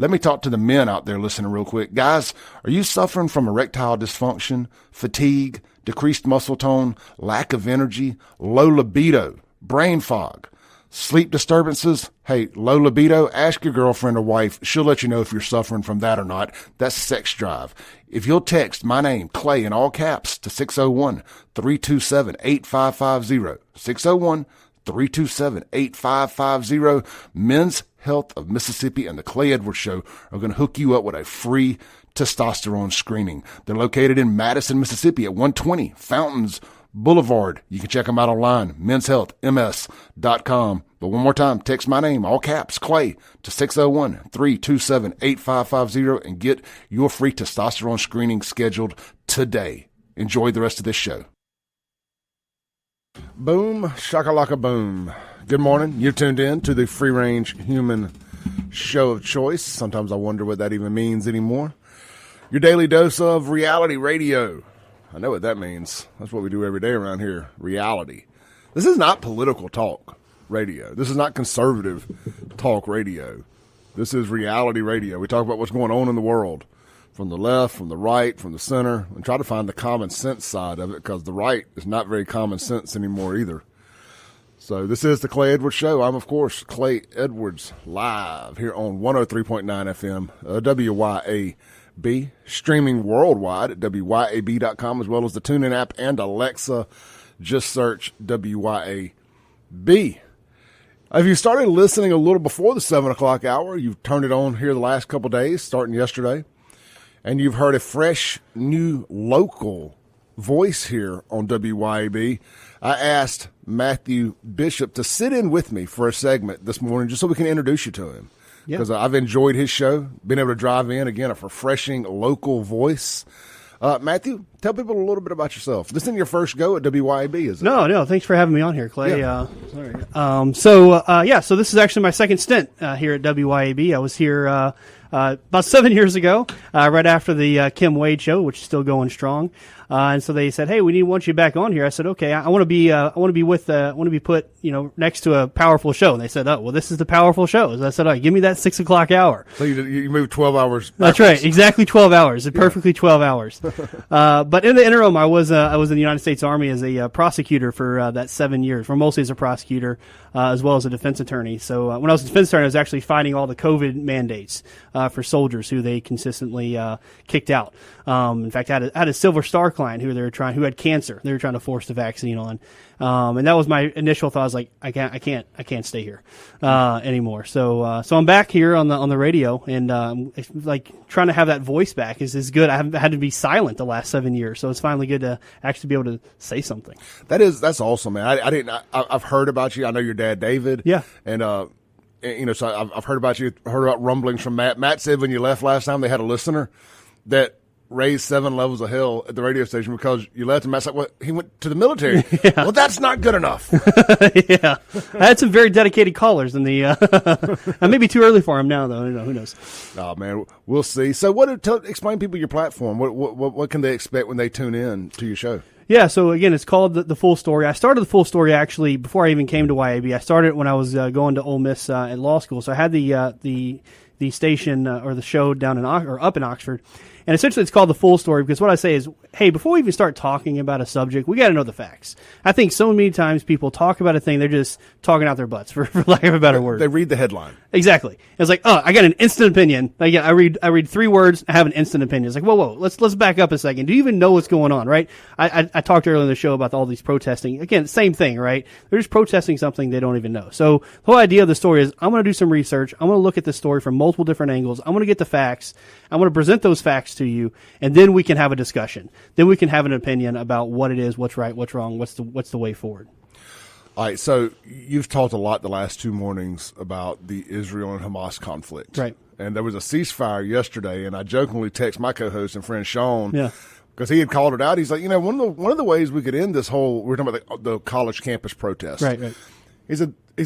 Let me talk to the men out there listening real quick. Guys, are you suffering from erectile dysfunction, fatigue, decreased muscle tone, lack of energy, low libido, brain fog, sleep disturbances? Hey, low libido, ask your girlfriend or wife. She'll let you know if you're suffering from that or not. That's sex drive. If you'll text my name, Clay, in all caps to 601-327-8550, 601-327-8550, Men's Health of Mississippi and the Clay Edwards Show are going to hook you up with a free testosterone screening. They're located in Madison, Mississippi at 120 Fountains Boulevard. You can check them out online, menshealthms.com. But one more time, text my name, all caps, Clay, to 601-327-8550 and get your free testosterone screening scheduled today. Enjoy the rest of this show. Boom, shakalaka boom. Good morning. You're tuned in to the Free Range Human Show of Choice. Sometimes I wonder what that even means anymore. Your daily dose of reality radio. I know what that means. That's what we do every day around here. Reality. This is not political talk radio. This is not conservative talk radio. This is reality radio. We talk about what's going on in the world. From the left, from the right, from the center, and try to find the common sense side of it, because the right is not very common sense anymore either. So this is the Clay Edwards Show. I'm, of course, Clay Edwards, live here on 103.9 FM, WYAB, streaming worldwide at WYAB.com, as well as the TuneIn app and Alexa. Just search WYAB. If you started listening a little before the 7 o'clock hour, you've turned it on here the last couple of days, starting yesterday, and you've heard a fresh, new, local voice here on WYAB. I asked Matthew Bishop to sit in with me for a segment this morning just so we can introduce you to him. Because I've enjoyed his show, been able to drive in, again, a refreshing local voice. Matthew, tell people a little bit about yourself. This isn't your first go at WYAB, is it? No. Thanks for having me on here, Clay. Yeah. So this is actually my second stint here at WYAB. I was here about 7 years ago, right after the Kim Wade show, which is still going strong. And so they said, "Hey, we want you back on here." I said, "Okay, I want to be put, next to a powerful show." And they said, "Oh, well, this is the powerful show." So I said, "All right, give me that 6 o'clock hour." So you moved 12 hours. That's right, exactly 12 hours, perfectly 12 hours. But in the interim, I was in the United States Army as a prosecutor for that 7 years, for mostly as a prosecutor, as well as a defense attorney. So when I was a defense attorney, I was actually fighting all the COVID mandates for soldiers who they consistently kicked out. In fact, I had a Silver Star client who had cancer. They were trying to force the vaccine on, and that was my initial thought. I was like, I can't stay here anymore. So I'm back here on the radio, and like trying to have that voice back is good. I haven't had to be silent the last 7 years, so it's finally good to actually be able to say something. That's awesome, man. I've heard about you. I know your dad, David. Yeah, and so I've heard about you. Heard about rumblings from Matt. Matt said when you left last time, they had a listener that raised 7 levels of hell at the radio station because you left him. Matt's like, well, he went to the military. Yeah. Well, that's not good enough. Yeah, I had some very dedicated callers, and I may be too early for him now, though. Who knows? Oh man, we'll see. So, explain people your platform. What can they expect when they tune in to your show? Yeah, so again, it's called the Full Story. I started the Full Story actually before I even came to YAB. I started it when I was going to Ole Miss at law school. So I had the station or the show down up in Oxford. And essentially it's called The Full Story because what I say is, hey, before we even start talking about a subject, we got to know the facts. I think so many times people talk about a thing, they're just talking out their butts, for lack of a better word. They read the headline. Exactly. It's like, oh, I got an instant opinion. Like, I read 3 words, I have an instant opinion. It's like, whoa, let's back up a second. Do you even know what's going on, right? I talked earlier in the show about all these protesting. Again, same thing, right? They're just protesting something they don't even know. So the whole idea of the story is I'm going to do some research. I'm going to look at the story from multiple different angles. I'm going to get the facts. I'm going to present those facts to you, and then we can have a discussion. Then we can have an opinion about what it is, what's right, what's wrong, what's the way forward. All right, so you've talked a lot the last 2 mornings about the Israel and Hamas conflict. Right. And there was a ceasefire yesterday, and I jokingly text my co-host and friend Sean, yeah, because he had called it out. He's like, one of the ways we could end this whole, we're talking about the college campus protest. Right. He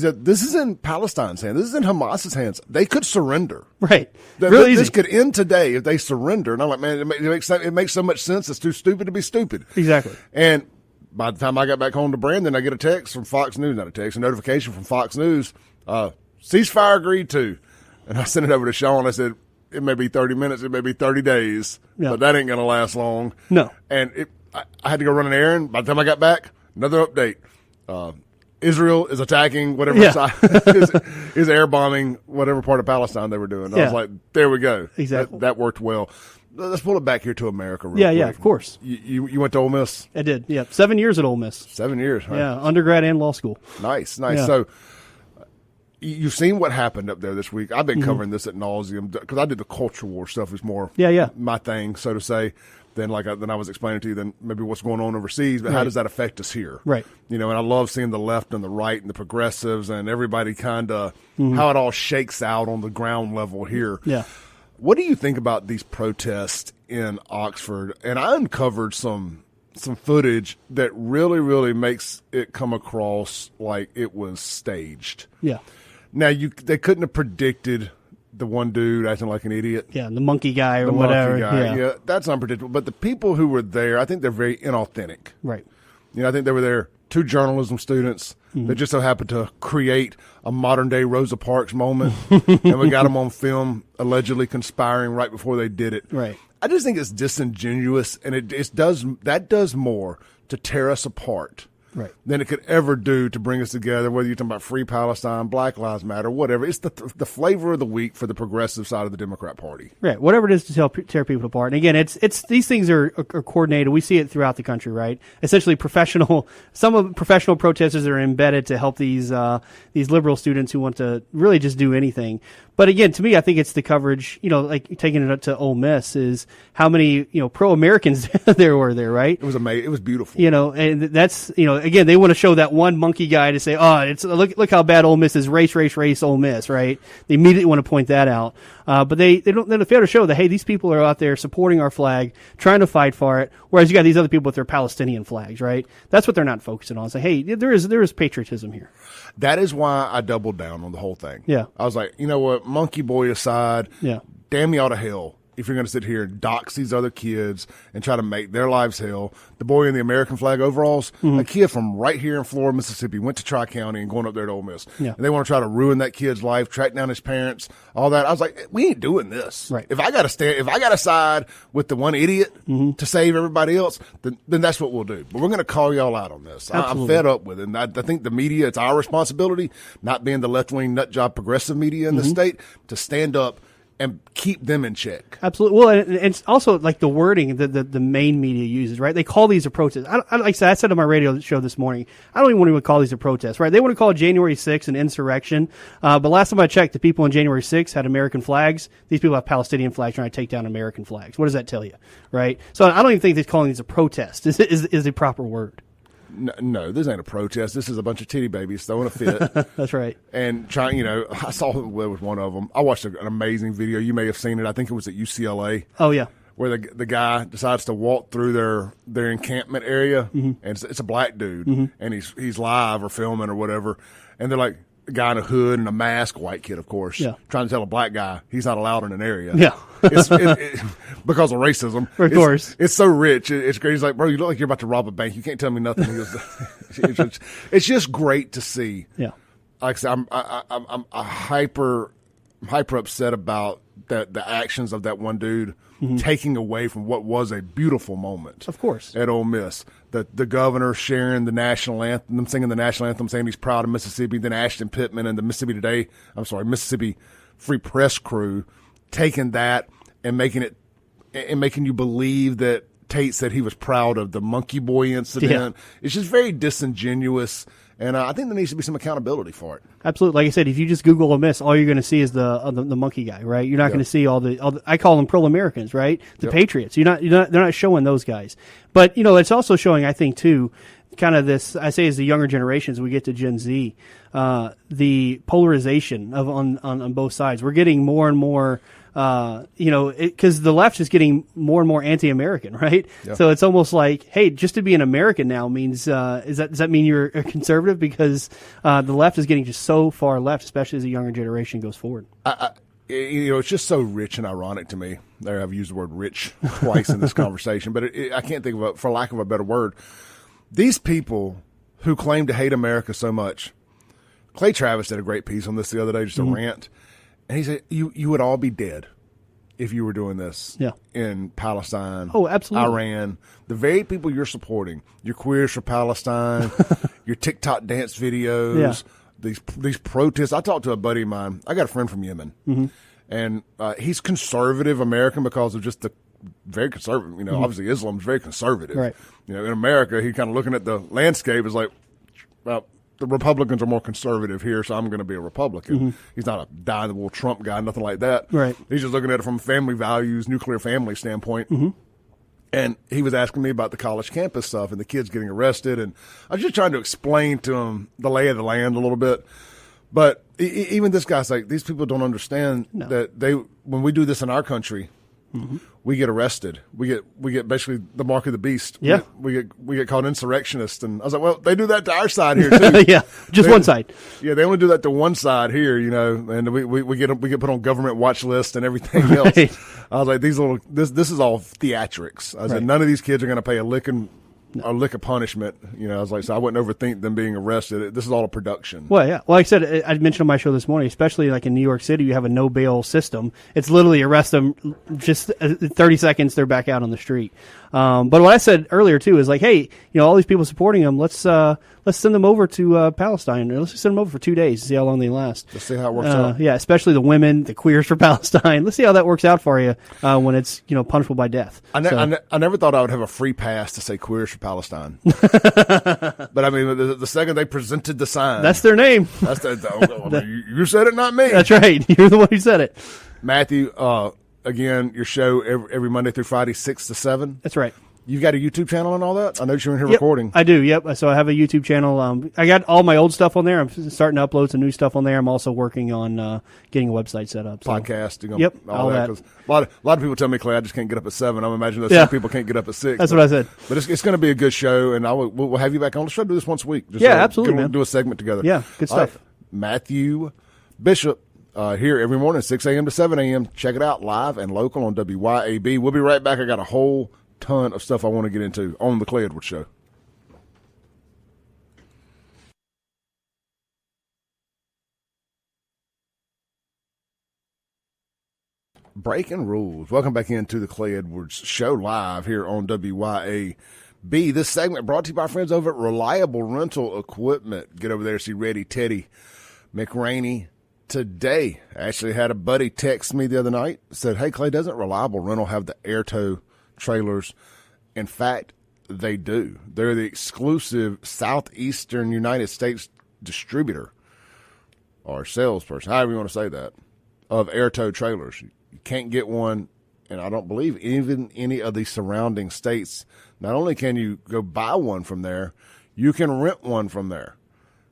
said, this is in Palestine's hands. This is in Hamas's hands. They could surrender. Right. Really easy. This could end today if they surrender. And I'm like, man, it makes so much sense. It's too stupid to be stupid. Exactly. And by the time I got back home to Brandon, I get a text from Fox News, a notification from Fox News, ceasefire agreed to. And I sent it over to Sean. I said, it may be 30 minutes, it may be 30 days, Yeah. but that ain't going to last long. No. And I had to go run an errand. By the time I got back, another update. Israel is attacking whatever Yeah. side is air bombing whatever part of Palestine they were doing. I Yeah. was like, there we go. Exactly. That worked well. Let's pull it back here to America real Yeah, quick. yeah, of course. You went to Ole Miss? I did. Yeah, 7 years at Ole Miss. 7 years. Huh? Yeah, undergrad and law school. Nice. Yeah. So you've seen what happened up there this week. I've been covering this at nauseum because I did the culture war stuff is more Yeah. my thing, so to say, than than I was explaining to you, than maybe what's going on overseas. But how Right. does that affect us here? Right. And I love seeing the left and the right and the progressives and everybody kind of how it all shakes out on the ground level here. Yeah. What do you think about these protests in Oxford? And I uncovered some footage that really, really makes it come across like it was staged. Yeah. Now they couldn't have predicted the one dude acting like an idiot. Yeah, the monkey guy or The whatever. monkey guy. Yeah. That's unpredictable. But the people who were there, I think they're very inauthentic. Right. I think they were there, 2 journalism students that just so happened to create a modern day Rosa Parks moment, and we got them on film allegedly conspiring right before they did it. Right. I just think it's disingenuous, and it does more to tear us apart Right. than it could ever do to bring us together, whether you're talking about Free Palestine, Black Lives Matter, whatever. It's the flavor of the week for the progressive side of the Democrat Party. Right, whatever it is to tear people apart. And again, it's these things are coordinated. We see it throughout the country, right? Essentially, some of professional protesters are embedded to help these liberal students who want to really just do anything. But again, to me, I think it's the coverage. Like taking it up to Ole Miss is how many pro-Americans there were there, right? It was amazing. It was beautiful. And that's again, they want to show that one monkey guy to say, oh, it's look how bad Ole Miss is, race Ole Miss, right? They immediately want to point that out, but they fail to show that hey, these people are out there supporting our flag, trying to fight for it, whereas you got these other people with their Palestinian flags, right? That's what they're not focusing on. Say, hey, there is patriotism here. That is why I doubled down on the whole thing. Yeah. I was like, you know what, monkey boy aside, Yeah. damn y'all to hell if you're going to sit here and dox these other kids and try to make their lives hell. The boy in the American flag overalls, a kid from right here in Florida, Mississippi, went to Tri-County and going up there to Ole Miss. Yeah. And they want to try to ruin that kid's life, track down his parents, all that. I was like, we ain't doing this. Right. If I got to side with the one idiot to save everybody else, then that's what we'll do. But we're going to call y'all out on this. I'm Absolutely. fed up with it. And I think the media, it's our responsibility, not being the left-wing nutjob progressive media in the state, to stand up and keep them in check. Absolutely. Well, and it's also like the wording that the main media uses, right? They call these a protest. Like I said on my radio show this morning, I don't even want to call these a protest, right? They want to call January 6th an insurrection. But last time I checked, the people on January 6th had American flags. These people have Palestinian flags trying to take down American flags. What does that tell you, right? So I don't even think they're calling these a protest is a proper word. No, this ain't a protest. This is a bunch of titty babies throwing a fit. That's right. And trying, I saw there was one of them. I watched an amazing video. You may have seen it. I think it was at UCLA. Oh, yeah. Where the guy decides to walk through their encampment area, and it's a black dude, and he's live or filming or whatever, and they're like, a guy in a hood and a mask, white kid, of course, trying to tell a black guy he's not allowed in an area. Yeah. It's because of racism. Of course. It's so rich. It's great. He's like, bro, you look like you're about to rob a bank. You can't tell me nothing. He goes, it's just great to see. Yeah. Like I said, I'm hyper upset about the actions of that one dude taking away from what was a beautiful moment. Of course. At Ole Miss. The governor sharing the national anthem, them singing the national anthem, saying he's proud of Mississippi, then Ashton Pittman and the Mississippi Free Press crew taking that and making you believe that Tate said he was proud of the Monkey Boy incident. Yeah. It's just very disingenuous, and I think there needs to be some accountability for it. Absolutely. Like I said, if you just Google Ole Miss, all you're going to see is the monkey guy, right? You're not going to see all the I call them pro-Americans, right? The Patriots. They're not showing those guys. But it's also showing, I think, too, kind of this. I say as the younger generations, we get to Gen Z, the polarization on both sides. We're getting more and more. Because the left is getting more and more anti-American, right? Yeah. So it's almost like, hey, just to be an American now means, does that mean you're a conservative? Because the left is getting just so far left, especially as the younger generation goes forward. It's just so rich and ironic to me. There, I've used the word rich twice in this conversation, but I can't think of for lack of a better word. These people who claim to hate America so much. Clay Travis did a great piece on this the other day, just a rant. And he said, you would all be dead if you were doing this in Palestine, absolutely, Iran, the very people you're supporting, your Queers for Palestine, your TikTok dance videos, these protests. I talked to a buddy of mine. I got a friend from Yemen, and he's conservative American because of just the very conservative. You know, obviously Islam's very conservative. Right. You know, in America, he's kind of looking at the landscape as like, well, the Republicans are more conservative here, so I'm going to be a Republican. He's not a die-in-the-wool Trump guy, nothing like that. Right. He's just looking at it from a family values, nuclear family standpoint. And he was asking me about the college campus stuff and the kids getting arrested. And I was just trying to explain to him the lay of the land a little bit. But even this guy's like, these people don't understand that when we do this in our country, we get arrested. We get basically the mark of the beast. Yeah. We get called insurrectionists. And I was like, well, they do that to our side here too. Just one side. Yeah, they only do that to one side here, you know, and we get put on government watch list and everything else. I was like, this is all theatrics. I said, none of these kids are going to pay a lick of punishment. You know, I was like, so I wouldn't overthink them being arrested. This is all a production. Well, yeah. Well, like I said, I mentioned on my show this morning, especially like in New York City, you have a no bail system. It's literally arrest them, just 30 seconds, they're back out on the street. But what I said earlier too is like, hey, you know, all these people supporting them, let's send them over to Palestine. Let's just send them over for 2 days to see how long they last. Let's see how it works out. Yeah, especially the women, the Queers for Palestine. Let's see how that works out for you when it's, you know, punishable by death. I never thought I would have a free pass to say Queers for Palestine. But I mean, the second they presented the sign, that's their name. That's you said it, not me. That's right. You're the one who said it. Matthew, again, your show every Monday through Friday, 6 to 7. That's right. You've got a YouTube channel and all that? I know you're in here recording. I do, yep. So I have a YouTube channel. I got all my old stuff on there. I'm starting to upload some new stuff on there. I'm also working on getting a website set up. So. Podcasting. Yep, all that. A lot of people tell me, Clay, I just can't get up at 7. I'm imagining some people can't get up at 6. That's what I said. But it's going to be a good show, and we'll have you back on. Let's try to do this once a week. Just absolutely, man. Do a segment together. Yeah, good stuff. Right. Matthew Bishop. Here every morning, 6 a.m. to 7 a.m. Check it out live and local on WYAB. We'll be right back. I got a whole ton of stuff I want to get into on the Clay Edwards Show. Breaking rules. Welcome back into the Clay Edwards Show live here on WYAB. This segment brought to you by our friends over at Reliable Rental Equipment. Get over there, see Reddy Teddy McRaney today. I actually had a buddy text me the other night, said, hey, Clay, doesn't Reliable Rental have the air tow trailers? In fact, they do. They're the exclusive Southeastern United States distributor or salesperson, however you want to say that, of air tow trailers. You can't get one, and I don't believe even any of the surrounding states. Not only can you go buy one from there, you can rent one from there.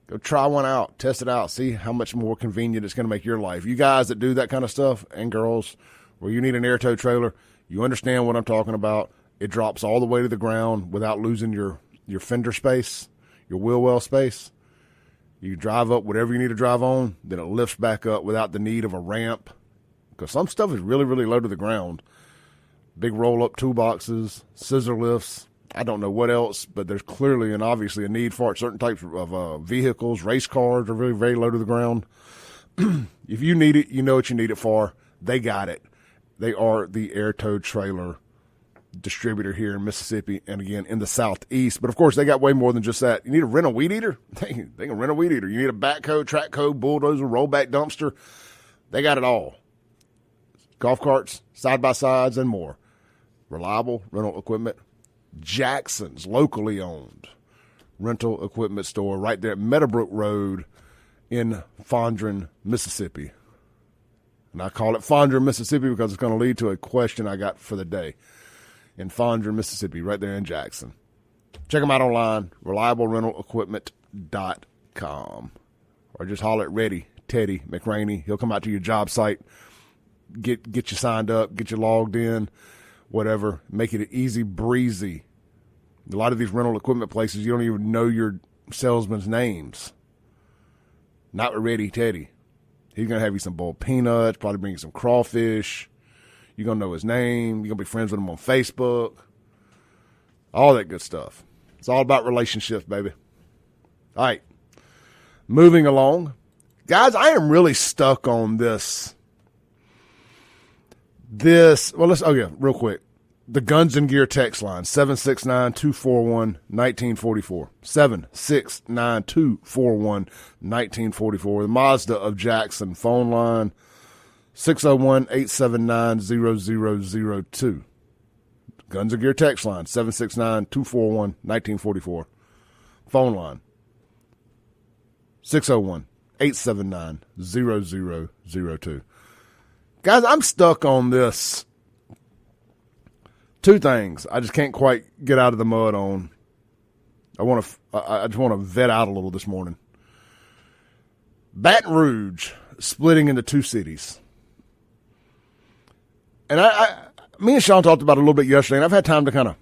Go try one out, test it out, see how much more convenient it's going to make your life. You guys that do that kind of stuff, and girls, where you need an air tow trailer, you understand what I'm talking about. It drops all the way to the ground without losing your fender space, your wheel well space. You drive up whatever you need to drive on, then it lifts back up without the need of a ramp. Because some stuff is really, really low to the ground. Big roll-up toolboxes, scissor lifts. I don't know what else, but there's clearly and obviously a need for it. Certain types of vehicles, race cars are very, very low to the ground. If you need it, you know what you need it for. They got it. They are the air tow trailer distributor here in Mississippi and, again, in the Southeast. But, of course, they got way more than just that. You need to rent a weed eater? They can rent a weed eater. You need a backhoe, track hoe, bulldozer, rollback dumpster. They got it all. Golf carts, side-by-sides, and more. Reliable rental equipment. Jackson's locally owned rental equipment store right there at Meadowbrook Road in Fondren, Mississippi. And I call it Fondren, Mississippi because it's going to lead to a question I got for the day. In Fondren, Mississippi, right there in Jackson. Check them out online, reliablerentalequipment.com. Or just holler at Reddy Teddy McRaney. He'll come out to your job site, get you signed up, get you logged in, whatever. Make it easy breezy. A lot of these rental equipment places, you don't even know your salesman's names. Not with Reddy Teddy. He's going to have you some boiled peanuts, probably bring you some crawfish. You're going to know his name. You're going to be friends with him on Facebook. All that good stuff. It's all about relationships, baby. All right. Moving along. Guys, I am really stuck on this real quick. The Guns and Gear text line, 769-241-1944. 769-241-1944. The Mazda of Jackson phone line, 601-879-0002. Guns and Gear text line, 769-241-1944. Phone line, 601-879-0002. Guys, I'm stuck on this. Two things I just can't quite get out of the mud on. I just want to vet out a little this morning. Baton Rouge splitting into two cities. And me and Sean talked about it a little bit yesterday, and I've had time to kind of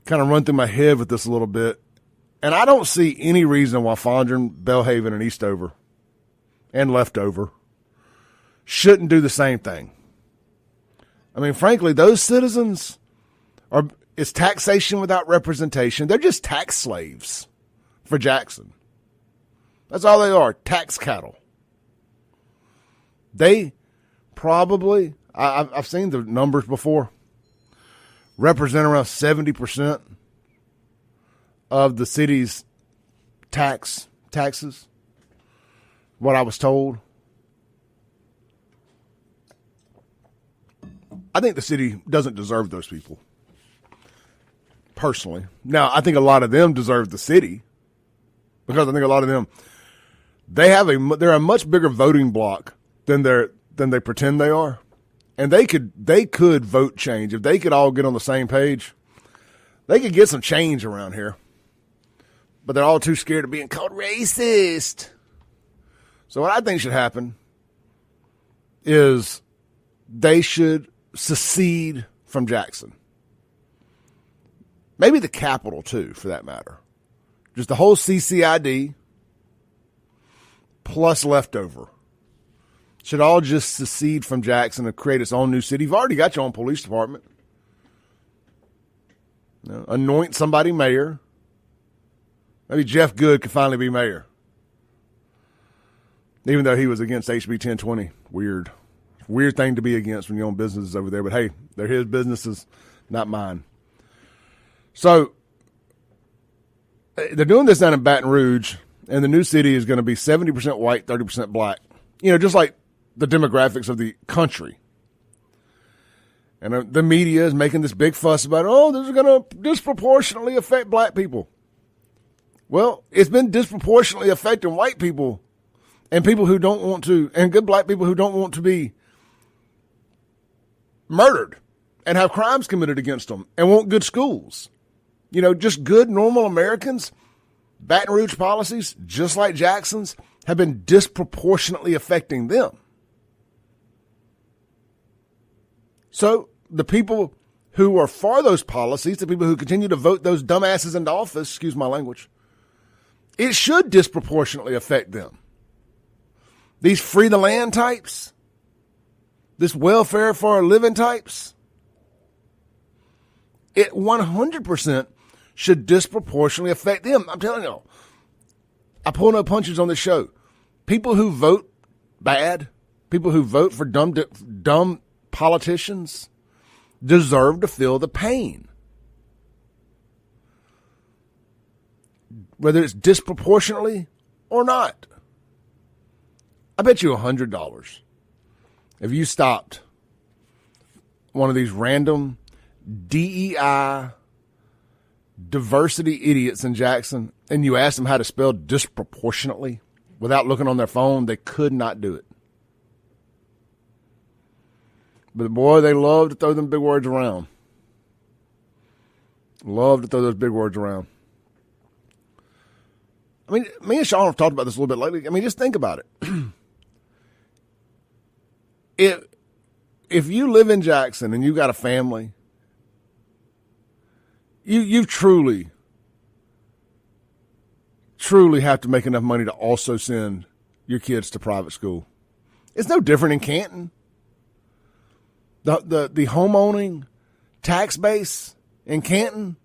run through my head with this a little bit. And I don't see any reason why Fondren, Belhaven, and Eastover and Leftover shouldn't do the same thing. I mean, frankly, those citizens it's taxation without representation. They're just tax slaves for Jackson. That's all they are, tax cattle. They probably, I've seen the numbers before, represent around 70% of the city's taxes, what I was told. I think the city doesn't deserve those people, personally. Now, I think a lot of them deserve the city because I think a lot of them, they're a much bigger voting bloc than they pretend they are, and they could vote change if they could all get on the same page. They could get some change around here, but they're all too scared of being called racist. So what I think should happen is they should secede from Jackson. Maybe the capital, too, for that matter. Just the whole CCID plus Leftover should all just secede from Jackson and create its own new city. You've already got your own police department. Anoint somebody mayor. Maybe Jeff Good could finally be mayor. Even though he was against HB 1020. Weird thing to be against when you own businesses over there. But, hey, they're his businesses, not mine. So they're doing this down in Baton Rouge, and the new city is going to be 70% white, 30% black. Just like the demographics of the country. And the media is making this big fuss about, this is going to disproportionately affect black people. Well, it's been disproportionately affecting white people and people who don't want to, and good black people who don't want to be murdered and have crimes committed against them and want good schools. Just good, normal Americans. Baton Rouge policies, just like Jackson's, have been disproportionately affecting them. So the people who are for those policies, the people who continue to vote those dumbasses into office, excuse my language, it should disproportionately affect them. These free the land types, this welfare for a living types, it 100% should disproportionately affect them. I'm telling y'all, I pull no punches on this show. People who vote bad, people who vote for dumb politicians deserve to feel the pain. Whether it's disproportionately or not. I bet you $100 if you stopped one of these random DEI diversity idiots in Jackson and you asked them how to spell disproportionately without looking on their phone, they could not do it. But boy, they love to throw them big words around. Love to throw those big words around. I mean, me and Sean have talked about this a little bit lately. I mean, just think about it. If you live in Jackson and you got a family, you truly have to make enough money to also send your kids to private school. It's no different in Canton. The home-owning tax base in Canton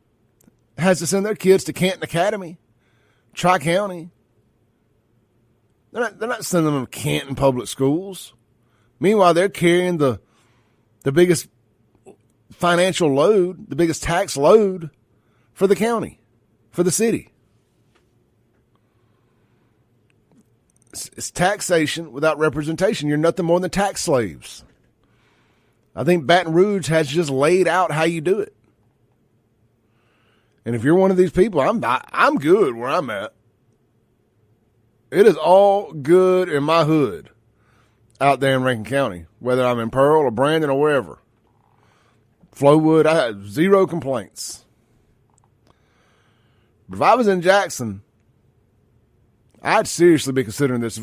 has to send their kids to Canton Academy, Tri-County. They're not sending them to Canton public schools. Meanwhile, they're carrying the the biggest financial load, the biggest tax load for the county, for the city. It's taxation without representation. You're nothing more than tax slaves. I think Baton Rouge has just laid out how you do it. And if you're one of these people, I'm good where I'm at. It is all good in my hood out there in Rankin County, whether I'm in Pearl or Brandon or wherever. Flowood, I had zero complaints. But if I was in Jackson, I'd seriously be considering this.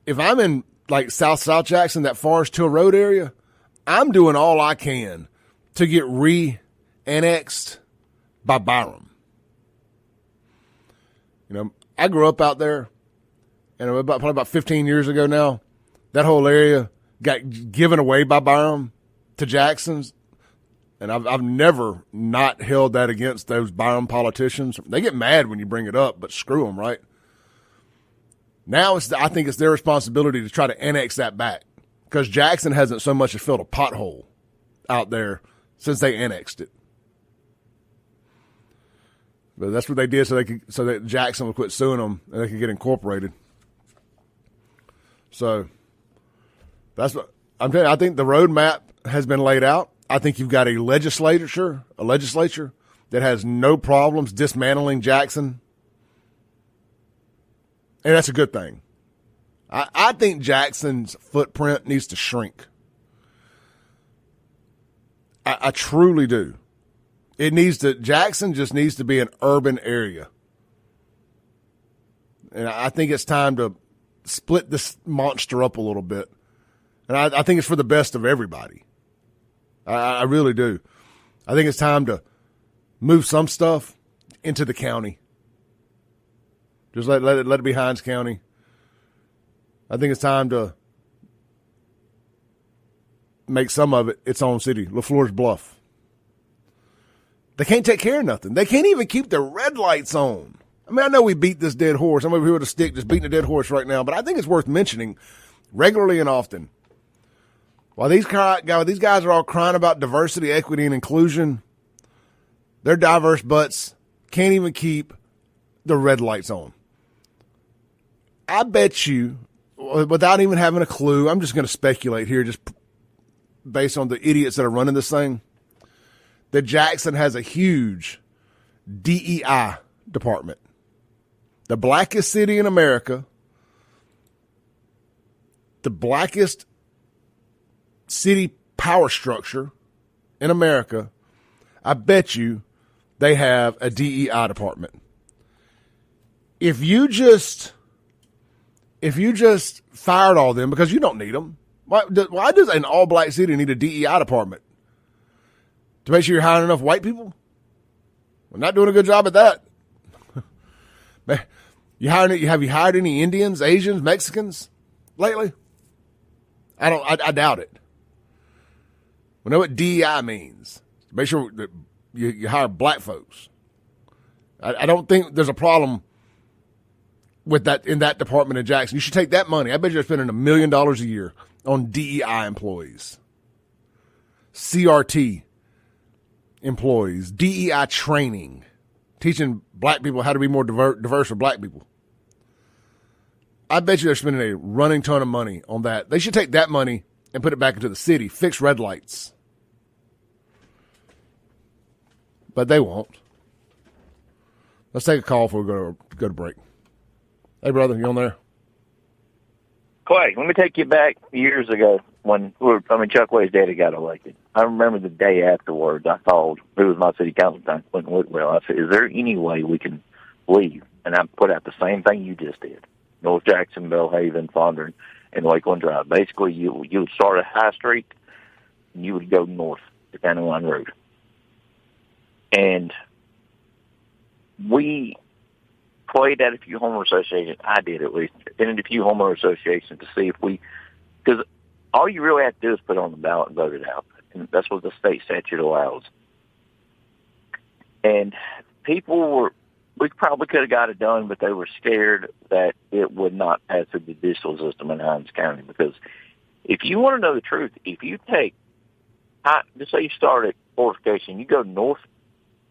If I'm in like South Jackson, that Forest Hill Road area, I'm doing all I can to get re-annexed by Byram. You know, I grew up out there, and probably about 15 years ago now, that whole area got given away by Byram to Jackson's, and I've never not held that against those Byram politicians. They get mad when you bring it up, but screw them, right? Now I think it's their responsibility to try to annex that back, because Jackson hasn't so much as filled a pothole out there since they annexed it. But that's what they did so that Jackson would quit suing them and they could get incorporated. So that's what I'm telling you. I think the roadmap has been laid out. I think you've got a legislature that has no problems dismantling Jackson. And that's a good thing. I think Jackson's footprint needs to shrink. I truly do. Jackson just needs to be an urban area. And I think it's time to split this monster up a little bit. And I think it's for the best of everybody. I really do. I think it's time to move some stuff into the county. Just let it be Hinds County. I think it's time to make some of it its own city, LaFleur's Bluff. They can't take care of nothing. They can't even keep the red lights on. I mean, I know we beat this dead horse. I'm over here with a stick just beating a dead horse right now, but I think it's worth mentioning regularly and often. While these guys are all crying about diversity, equity, and inclusion, their diverse butts can't even keep the red lights on. I bet you, without even having a clue, I'm just going to speculate here just based on the idiots that are running this thing, that Jackson has a huge DEI department. The blackest city in America, the blackest city power structure in America, I bet you they have a DEI department. If you just fired all them, because you don't need them, why does an all-black city need a DEI department? To make sure you're hiring enough white people? We're not doing a good job at that. Have you hired any Indians, Asians, Mexicans lately? I doubt it. We know what DEI means. Make sure that you hire black folks. I don't think there's a problem with that in that department in Jackson. You should take that money. I bet you're spending $1 million a year on DEI employees, CRT employees, DEI training, teaching black people how to be more diverse for black people. I bet you they're spending a running ton of money on that. They should take that money and put it back into the city, fix red lights. But they won't. Let's take a call before we go to break. Hey, brother, you on there? Clay, let me take you back years ago when Chuck Way's daddy got elected. I remember the day afterwards, I called, it was my city council time, Clinton Whitwell. I said, is there any way we can leave? And I put out the same thing you just did. North Jackson, Belhaven, Fondren, and Lakeland Drive. Basically, you would start at High Street, and you would go north to County Line Road. And we played at a few homeowner associations. I did, at least. Been in a few homeowner associations to see if because all you really have to do is put it on the ballot and vote it out. And that's what the state statute allows. And we probably could have got it done, but they were scared that it would not pass the judicial system in Hinds County, because If you want to know the truth, if you take, just say you start at fortification, you go north,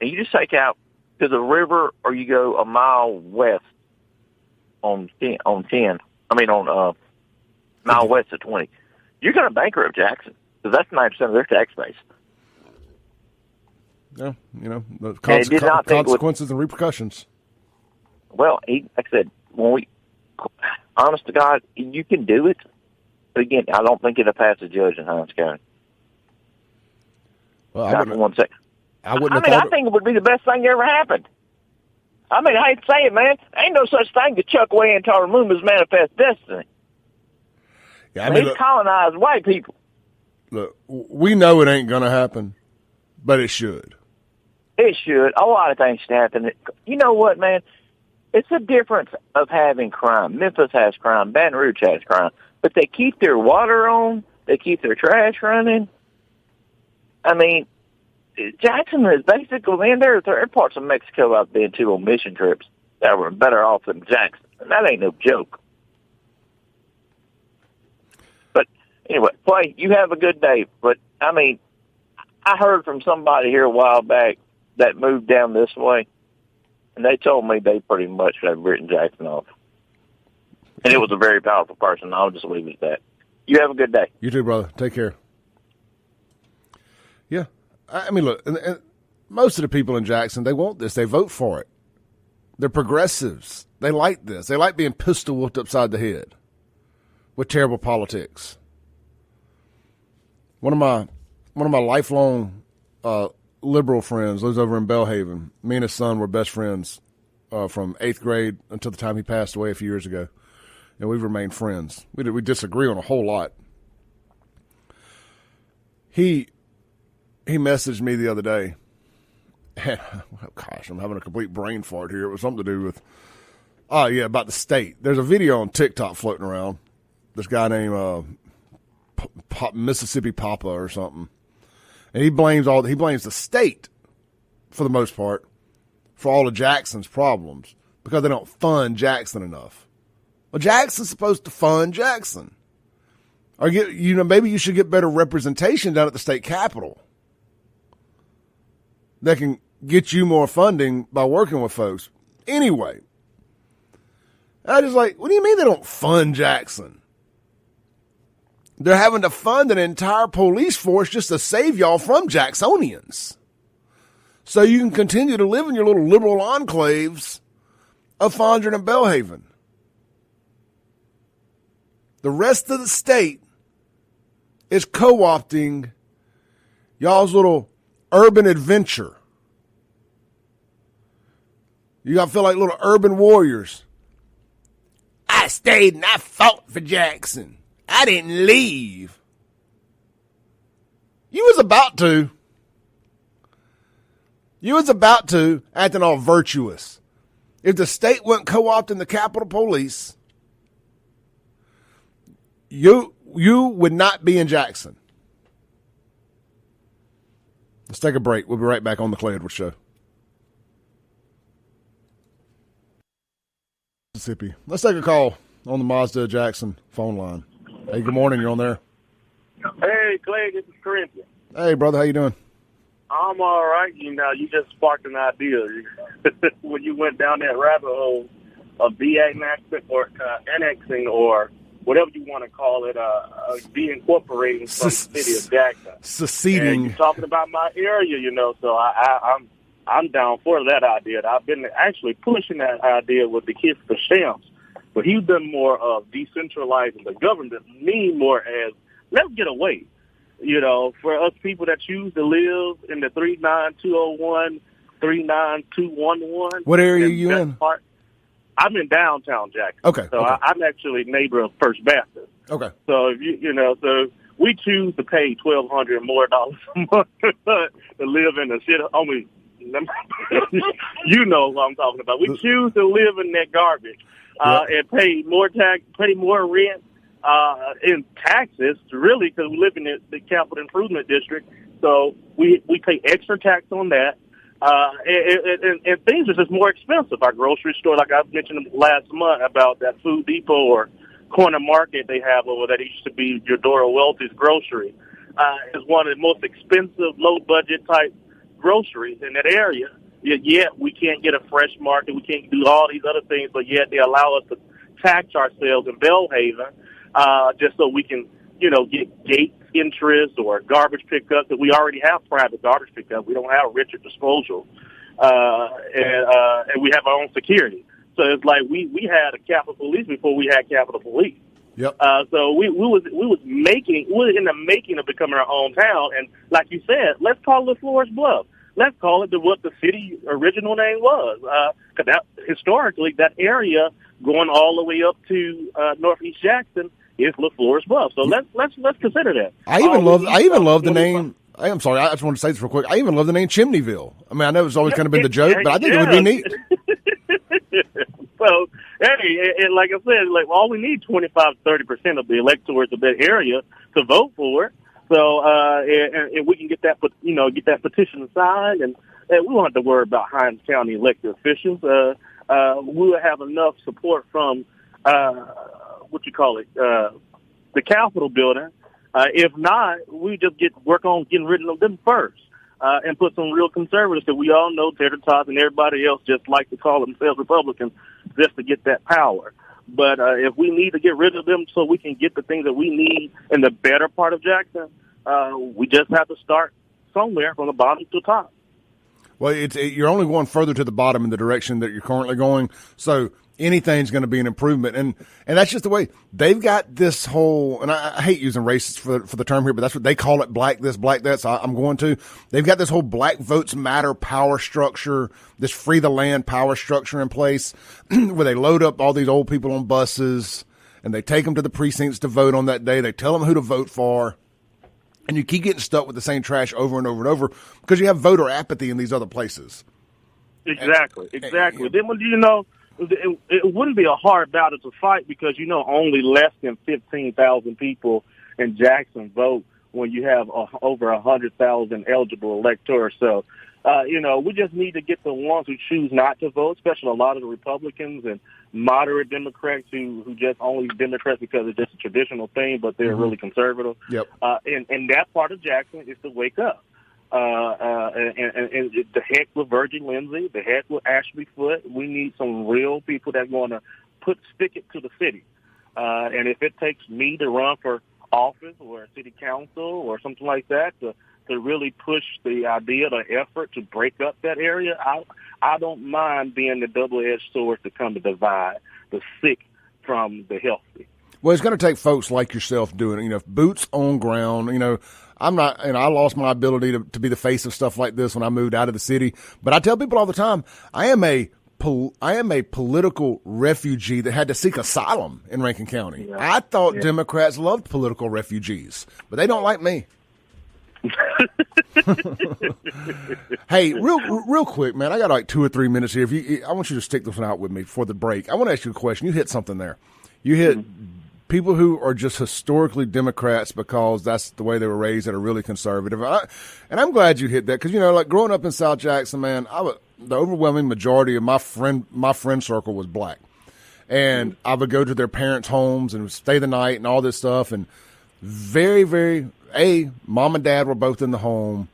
and you just take out to the river, or you go a mile west on 10, mile west of 20, you're going to bankrupt Jackson, because that's 9% of their tax base. Yeah, the consequences and repercussions. Well, like I said, honest to God, you can do it. But again, I don't think it'll pass a judge in Hinds County. Well, Not for 1 second. I think it would be the best thing that ever happened. I hate to say it, man. Ain't no such thing as Chokwe and Taramuma's manifest destiny. Yeah, he's colonized white people. Look, we know it ain't going to happen, but it should. It should. A lot of things should happen. You know what, man? It's a difference of having crime. Memphis has crime. Baton Rouge has crime. But they keep their water on. They keep their trash running. Jackson is basically, man, there are parts of Mexico I've been to on mission trips that were better off than Jackson. And that ain't no joke. But anyway, Clay, you have a good day. But, I heard from somebody here a while back that moved down this way, and they told me they pretty much have written Jackson off. And it was a very powerful person. I'll just leave it at that. You have a good day. You too, brother. Take care. Yeah. Look, and most of the people in Jackson, they want this. They vote for it. They're progressives. They like this. They like being pistol whipped upside the head with terrible politics. One of my lifelong liberal friends lives over in Belhaven. Me and his son were best friends from 8th grade until the time he passed away a few years ago. And we've remained friends. We disagree on a whole lot. He messaged me the other day. And, gosh, I'm having a complete brain fart here. It was something to do with, about the state. There's a video on TikTok floating around. This guy named Mississippi Papa or something. And he blames the state, for the most part, for all of Jackson's problems because they don't fund Jackson enough. Well, Jackson's supposed to fund Jackson. Or maybe you should get better representation down at the state capitol that can get you more funding by working with folks. Anyway, I just what do you mean they don't fund Jackson? They're having to fund an entire police force just to save y'all from Jacksonians. So you can continue to live in your little liberal enclaves of Fondren and Belhaven. The rest of the state is co-opting y'all's little urban adventure. You got to feel like little urban warriors. I stayed and I fought for Jackson. I didn't leave. You was about to. You was about to, acting all virtuous. If the state wasn't co-opting the Capitol Police, you would not be in Jackson. Let's take a break. We'll be right back on the Clay Edwards Show. Mississippi. Let's take a call on the Mazda Jackson phone line. Hey, good morning. You're on there. Hey, Clay. This is Corinthian. Hey, brother. How you doing? I'm all right. You just sparked an idea when you went down that rabbit hole of annexing or whatever you want to call it, de-incorporating from the city of Jackson. Seceding. And you're talking about my area, so I'm down for that idea. I've been actually pushing that idea with the kids for Shams, but he's done more of decentralizing the government, me more as let's get away. For us people that choose to live in the 39201, 39211. What area are you in? I'm in downtown Jackson. Okay. So okay. I'm actually neighbor of First Baptist. Okay. So if so we choose to pay $1,200 more dollars a month to live in the city. You know what I'm talking about. We choose to live in that garbage and pay more rent. In taxes, really, because we live in the Capital Improvement District, so we pay extra tax on that, and things are just more expensive. Our grocery store, like I mentioned last month about that Food Depot or corner market they have over there. It used to be Eudora Welty's grocery. Is one of the most expensive, low-budget type groceries in that area. Yet we can't get a fresh market. We can't do all these other things, but yet they allow us to tax ourselves in Belhaven just so we can, get gate interest or garbage pickup, because we already have private garbage pickup. We don't have Richard Disposal, and we have our own security. So it's like we had a Capitol Police before we had Capitol Police. Yep. So we were in the making of becoming our own town, and like you said, let's call it Flores Bluff. Let's call it what the city original name was, because historically that area going all the way up to Northeast Jackson is LaFlores Bluff. So let's consider that. I even love the name. I'm sorry, I just want to say this real quick. I even love the name Chimneyville. I mean, I know it's always kind of been the joke, but I think it would be neat. So, hey, and like I said, all we need 25-30% of the electors of that area to vote for it. So, and we can get that, get that petition signed, and we won't have to worry about Hinds County elected officials. We'll have enough support from the Capitol building. If not, we just work on getting rid of them first, and put some real conservatives that we all know, Tater Tots and everybody else, just like to call themselves Republicans just to get that power. But if we need to get rid of them so we can get the things that we need in the better part of Jackson, we just have to start somewhere from the bottom to the top. Well, you're only going further to the bottom in the direction that you're currently going, so anything's going to be an improvement. And that's just the way they've got this whole, and I hate using racist for the term here, but that's what they call it, black this, black that, so I'm going to. They've got this whole Black Votes Matter power structure, this free the land power structure in place, where they load up all these old people on buses, and they take them to the precincts to vote on that day. They tell them who to vote for. And you keep getting stuck with the same trash over and over and over because you have voter apathy in these other places. Exactly. Then, it wouldn't be a hard battle to fight because, only less than 15,000 people in Jackson vote when you have over 100,000 eligible electors. So, we just need to get the ones who choose not to vote, especially a lot of the Republicans and moderate Democrats who just only Democrats because it's just a traditional thing, but they're really conservative. Yep. And that part of Jackson is to wake up. And the heck with Virgin Lindsay, the heck with Ashby Foote. We need some real people that are going to stick it to the city. And if it takes me to run for office or city council or something like that to really push the idea, the effort to break up that area, I don't mind being the double-edged sword to come to divide the sick from the healthy. Well, it's going to take folks like yourself doing it, boots on ground. I'm not, I lost my ability to be the face of stuff like this when I moved out of the city. But I tell people all the time, I am a political refugee that had to seek asylum in Rankin County. Yeah. I thought Democrats loved political refugees, but they don't like me. Hey, real quick, man. I got like 2 or 3 minutes here. I want you to stick this one out with me before the break. I want to ask you a question. You hit something there. You hit people who are just historically Democrats because that's the way they were raised, that are really conservative. And I'm glad you hit that because like growing up in South Jackson, man, the overwhelming majority of my friend circle was black, and I would go to their parents' homes and stay the night and all this stuff, and very, very. Mom and dad were both in the home.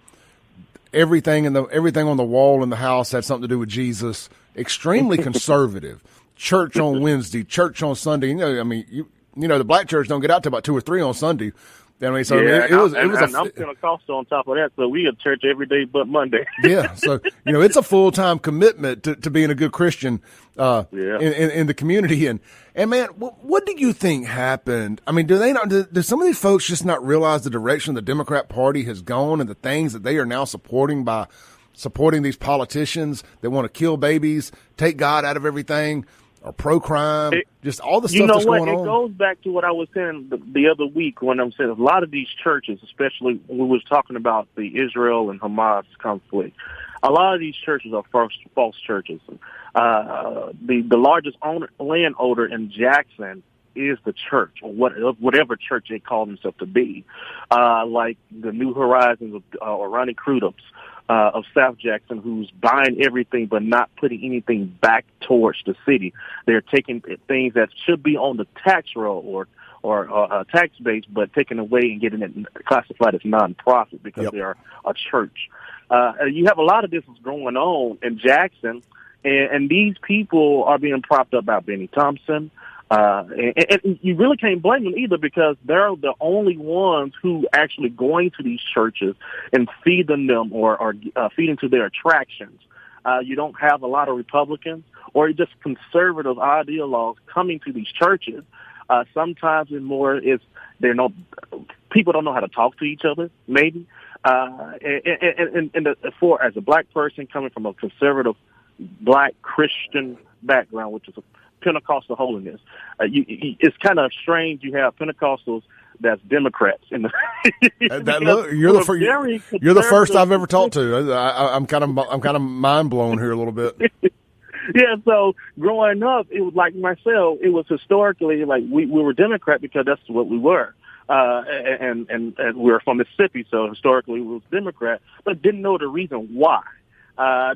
Everything on the wall in the house had something to do with Jesus. Extremely conservative. Church on Wednesday, church on Sunday. The black church don't get out till about 2 or 3 on Sunday. It was. I'm Pentecostal on top of that, so we at church every day but Monday. Yeah, so it's a full-time commitment to being a good Christian in the community. And man, what do you think happened? I mean, do some of these folks just not realize the direction the Democrat Party has gone and the things that they are now supporting by supporting these politicians that want to kill babies, take God out of everything? Or pro-crime, just all the stuff that's going on. It goes back to what I was saying the other week when I'm saying a lot of these churches, especially when we was talking about the Israel and Hamas conflict, a lot of these churches are false churches. The largest landowner in Jackson is the church, or whatever church they call themselves to be, like the New Horizons or Ronnie Crudup's. of South Jackson who's buying everything but not putting anything back towards the city. They're taking things that should be on the tax roll or tax base, but taking away and getting it classified as nonprofit because they are a church. You have a lot of this is going on in Jackson, and these people are being propped up by Benny Thompson. And you really can't blame them either because they're the only ones who actually going to these churches and feeding them or feeding to their attractions. You don't have a lot of Republicans or just conservative ideologues coming to these churches. Sometimes it's more people don't know how to talk to each other, maybe. For as a black person coming from a conservative black Christian background, which is a Pentecostal holiness, it's kind of strange. You have Pentecostals that's Democrats in the. You're the first I've ever talked to. I'm kind of mind blown here a little bit. Yeah, so growing up, it was like myself. It was historically like we were Democrat because that's what we were, and we were from Mississippi, so historically we was Democrat, but didn't know the reason why,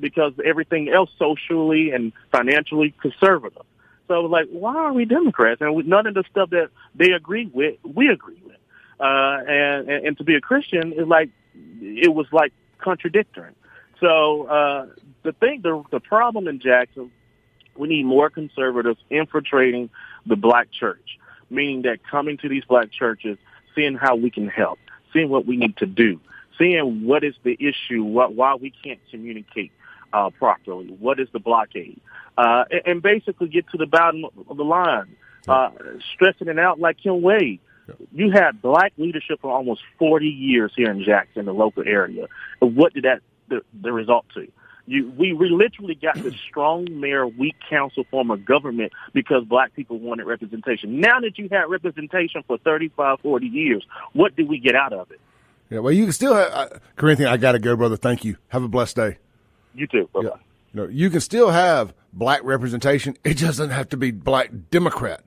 because everything else socially and financially conservative. So it was like, why are we Democrats? And none of the stuff that they agree with, we agree with. And to be a Christian it was like contradictory. So the problem in Jackson, we need more conservatives infiltrating the black church, meaning that coming to these black churches, seeing how we can help, seeing what we need to do, seeing what is the issue, why we can't communicate properly, what is the blockade, and basically get to the bottom of the line, stressing it out like Kim Wade. You had black leadership for almost 40 years here in Jackson, the local area. And what did the result to? We literally got the strong mayor, weak council form of government because black people wanted representation. Now that you had representation for 35, 40 years, what did we get out of it? Yeah, well, you can still have, Corinthian, I got to go, brother. Thank you. Have a blessed day. You too. Bye-bye. Yeah. No, you can still have black representation. It doesn't have to be black Democrat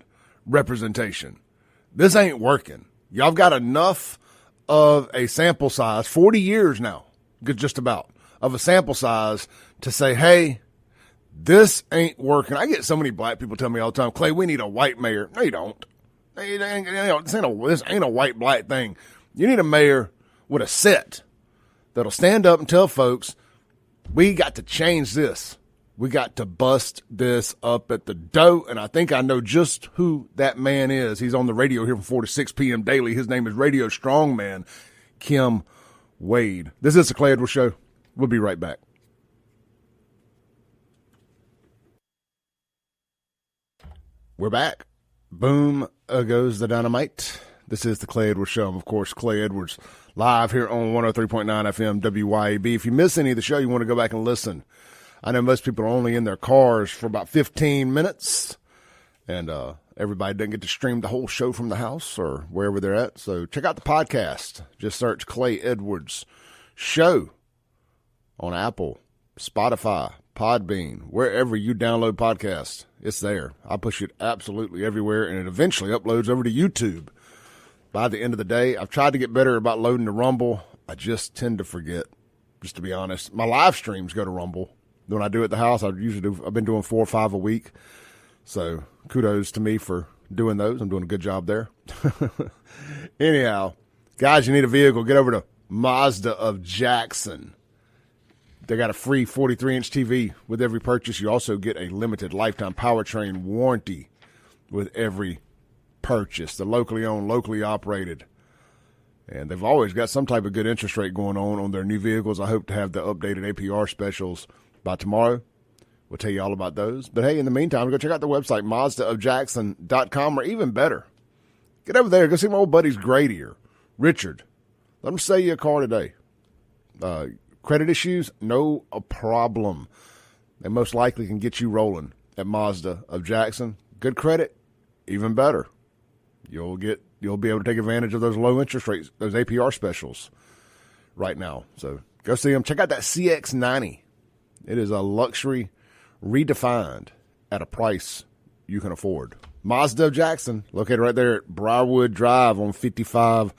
representation. This ain't working. Y'all got enough of a sample size, 40 years now, just about, of a sample size to say, hey, this ain't working. I get so many black people tell me all the time, Clay, we need a white mayor. No, you don't. This ain't a white-black thing. You need a mayor with a set that'll stand up and tell folks, we got to change this. We got to bust this up at the door, and I think I know just who that man is. He's on the radio here from 4 to 6 p.m. daily. His name is Radio Strongman, Kim Wade. This is the Clay Edwards Show. We'll be right back. We're back. Boom goes the dynamite. This is the Clay Edwards Show. I'm, of course, Clay Edwards, live here on 103.9 FM WYAB. If you miss any of the show, you want to go back and listen. I know most people are only in their cars for about 15 minutes, and everybody doesn't get to stream the whole show from the house or wherever they're at. So check out the podcast. Just search Clay Edwards Show on Apple, Spotify, Podbean, wherever you download podcasts. It's there. I push it absolutely everywhere, and it eventually uploads over to YouTube. By the end of the day, I've tried to get better about loading to Rumble. I just tend to forget, just to be honest. My live streams go to Rumble. When I do it at the house, I've been doing 4 or 5 a week. So kudos to me for doing those. I'm doing a good job there. Anyhow, guys, you need a vehicle, get over to Mazda of Jackson. They got a free 43-inch TV with every purchase. You also get a limited lifetime powertrain warranty with every purchase. They're locally owned, locally operated. And they've always got some type of good interest rate going on their new vehicles. I hope to have the updated APR specials by tomorrow. We'll tell you all about those. But, hey, in the meantime, go check out the website, MazdaofJackson.com, or even better, get over there. Go see my old buddies Grady or Richard. Let them sell you a car today. Credit issues, no problem. They most likely can get you rolling at Mazda of Jackson. Good credit, even better. You'll be able to take advantage of those low interest rates, those APR specials right now. So go see them. Check out that CX-90. It is a luxury redefined at a price you can afford. Mazda of Jackson, located right there at Briarwood Drive on 55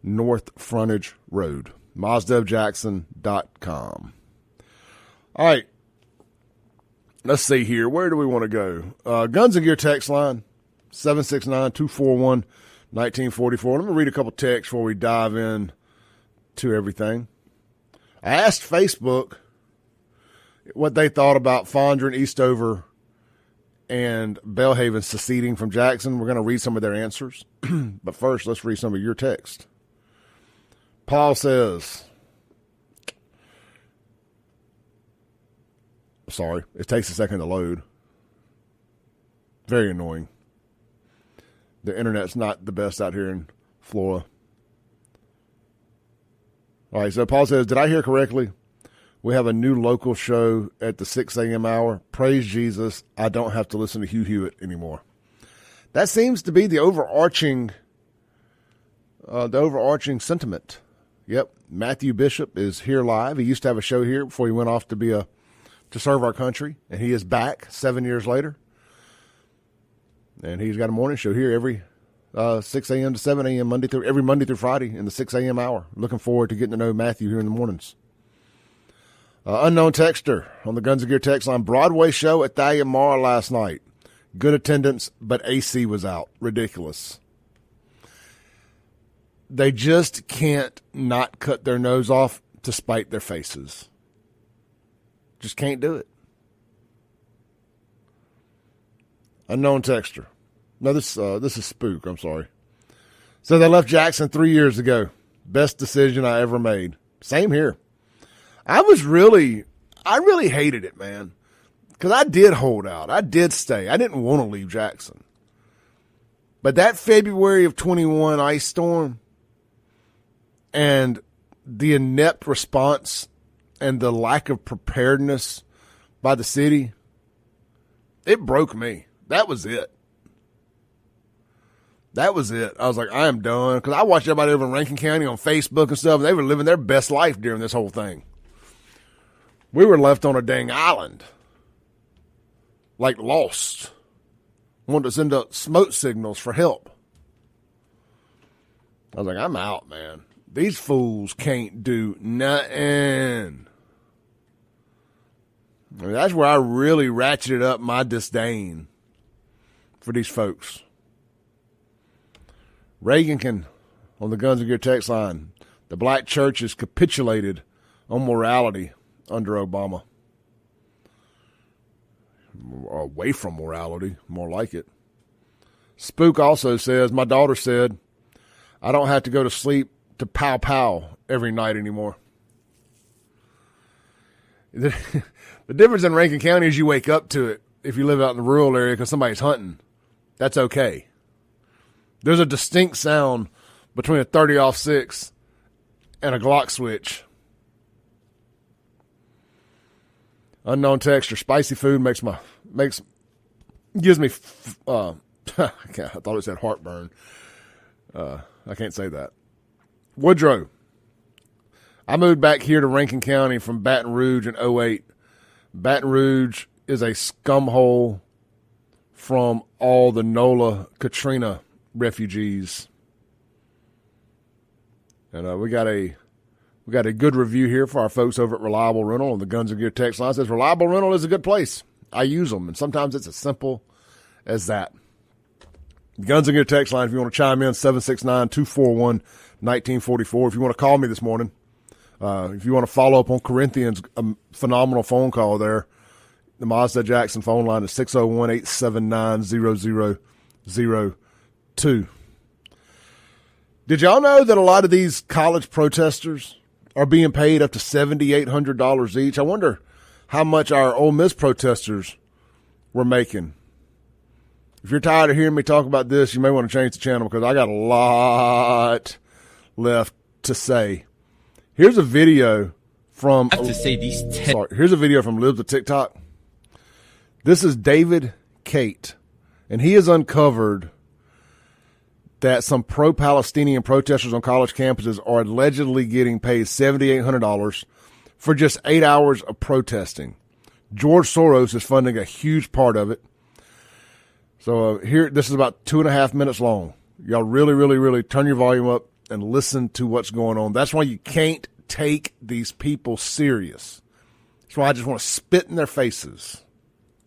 North Frontage Road. MazdevJackson.com. All right. Let's see here. Where do we want to go? Guns and Gear text line, 769-241-1944. Let me read a couple texts before we dive in to everything. I asked Facebook what they thought about Fondren, Eastover, and Belhaven seceding from Jackson. We're going to read some of their answers. But first, let's read some of your text. Paul says, sorry, it takes a second to load. Very annoying. The internet's not the best out here in Florida. All right, so Paul says, did I hear correctly? We have a new local show at the 6 a.m. hour. Praise Jesus, I don't have to listen to Hugh Hewitt anymore. That seems to be the overarching sentiment. Yep, Matthew Bishop is here live. He used to have a show here before he went off to serve our country, and he is back 7 years later. And he's got a morning show here every 6 a.m. to 7 a.m. every Monday through Friday in the 6 a.m. hour. Looking forward to getting to know Matthew here in the mornings. Unknown texter on the Guns and Gear text line. Broadway show at Thalia Mara last night. Good attendance, but AC was out. Ridiculous. They just can't not cut their nose off to spite their faces. Just can't do it. Unknown texter. No, this is Spook. I'm sorry. So they left Jackson 3 years ago. Best decision I ever made. Same here. I really hated it, man, because I did hold out. I did stay. I didn't want to leave Jackson. But that February of 21 ice storm and the inept response and the lack of preparedness by the city, it broke me. That was it. That was it. I was like, I am done. Because I watched everybody over in Rankin County on Facebook and stuff, and they were living their best life during this whole thing. We were left on a dang island, like lost. Wanted to send up smoke signals for help. I was like, I'm out, man. These fools can't do nothing. I mean, that's where I really ratcheted up my disdain for these folks. Reagan can, on the Guns and Gear text line, the black church has capitulated on morality under Obama. Away from morality, more like it. Spook also says, my daughter said, I don't have to go to sleep to pow pow every night anymore. The difference in Rankin County is you wake up to it if you live out in the rural area because somebody's hunting. That's okay. There's a distinct sound between a 30-06 and a Glock switch. Unknown texture. Spicy food gives me I thought it said heartburn. I can't say that. Woodrow. I moved back here to Rankin County from Baton Rouge in 2008. Baton Rouge is a scumhole from all the NOLA Katrina refugees. And we got a good review here for our folks over at Reliable Rental on the Guns and Gear text line. It says Reliable Rental is a good place. I use them, and sometimes it's as simple as that. Guns and Gear text line, if you want to chime in, 769-241-1944. If you want to call me this morning, if you want to follow up on Corinthians, a phenomenal phone call there. The Mazda Jackson phone line is 601-879-0002. Did y'all know that a lot of these college protesters are being paid up to $7,800 each? I wonder how much our Ole Miss protesters were making. If you're tired of hearing me talk about this, you may want to change the channel because I got a lot left to say. Here's a video from here's a video from Libs of TikTok. This is David Kate, and he has uncovered that some pro-Palestinian protesters on college campuses are allegedly getting paid $7,800 for just 8 hours of protesting. George Soros is funding a huge part of it. So here, this is about 2.5 minutes long. Y'all really, really, really turn your volume up and listen to what's going on. That's why you can't take these people serious. That's why I just want to spit in their faces.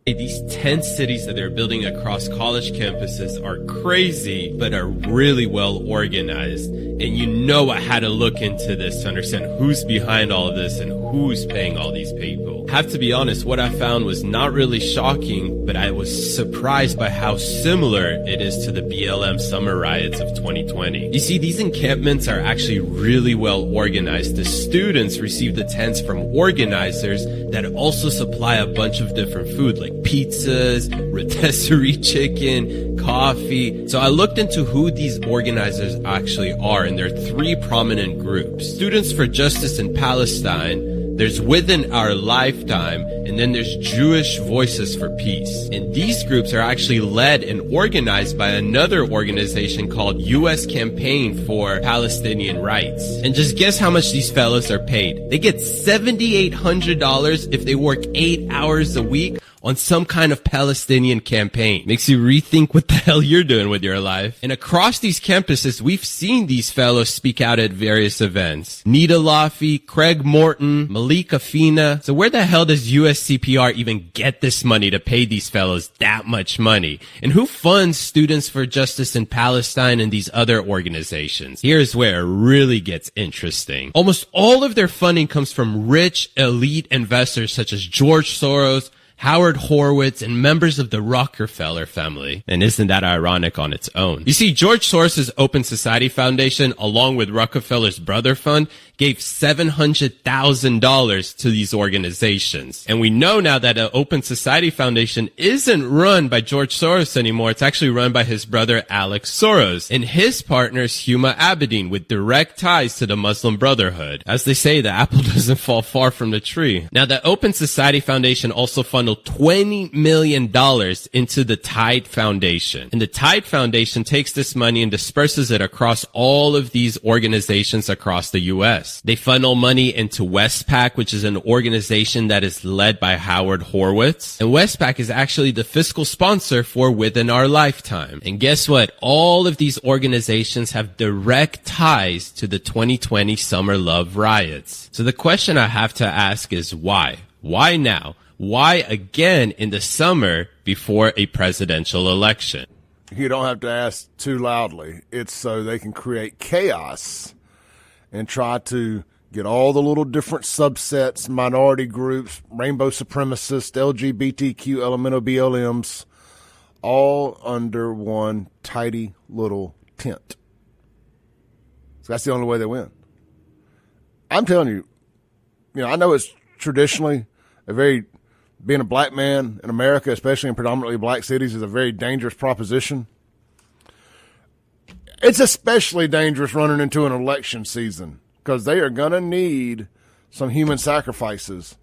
These tent cities that they're building across college campuses are crazy, but are really well organized. And you know I had to look into this to understand who's behind all of this and who's paying all these people. I have to be honest, what I found was not really shocking, but I was surprised by how similar it is to the BLM summer riots of 2020. You see, these encampments are actually really well organized. The students receive the tents from organizers that also supply a bunch of different food, like pizzas, rotisserie chicken, coffee. So I looked into who these organizers actually are, and there are three prominent groups. Students for Justice in Palestine, there's Within Our Lifetime, and then there's Jewish Voices for Peace. And these groups are actually led and organized by another organization called U.S. Campaign for Palestinian Rights. And just guess how much these fellows are paid. They get $7,800 if they work 8 hours a week on some kind of Palestinian campaign. Makes you rethink what the hell you're doing with your life. And across these campuses, we've seen these fellows speak out at various events. Nita Laffey, Craig Morton, Malik Afina. So where the hell does USCPR even get this money to pay these fellows that much money? And who funds Students for Justice in Palestine and these other organizations? Here's where it really gets interesting. Almost all of their funding comes from rich, elite investors such as George Soros, Howard Horowitz, and members of the Rockefeller family. And isn't that ironic on its own? You see, George Soros' Open Society Foundation, along with Rockefeller's Brother Fund, gave $700,000 to these organizations. And we know now that the Open Society Foundation isn't run by George Soros anymore. It's actually run by his brother Alex Soros and his partners Huma Abedin, with direct ties to the Muslim Brotherhood. As they say, the apple doesn't fall far from the tree. Now, the Open Society Foundation also funneled $20 million into the Tide Foundation. And the Tide Foundation takes this money and disperses it across all of these organizations across the U.S. They funnel money into Westpac, which is an organization that is led by Howard Horowitz. And Westpac is actually the fiscal sponsor for Within Our Lifetime. And guess what? All of these organizations have direct ties to the 2020 Summer Love riots. So the question I have to ask is why? Why now? Why again in the summer before a presidential election? You don't have to ask too loudly. It's so they can create chaos and try to get all the little different subsets, minority groups, rainbow supremacists, LGBTQ, elemental BLMs, all under one tidy little tent. So that's the only way they win. I'm telling you, I know it's traditionally being a black man in America, especially in predominantly black cities, is a very dangerous proposition. It's especially dangerous running into an election season because they are going to need some human sacrifices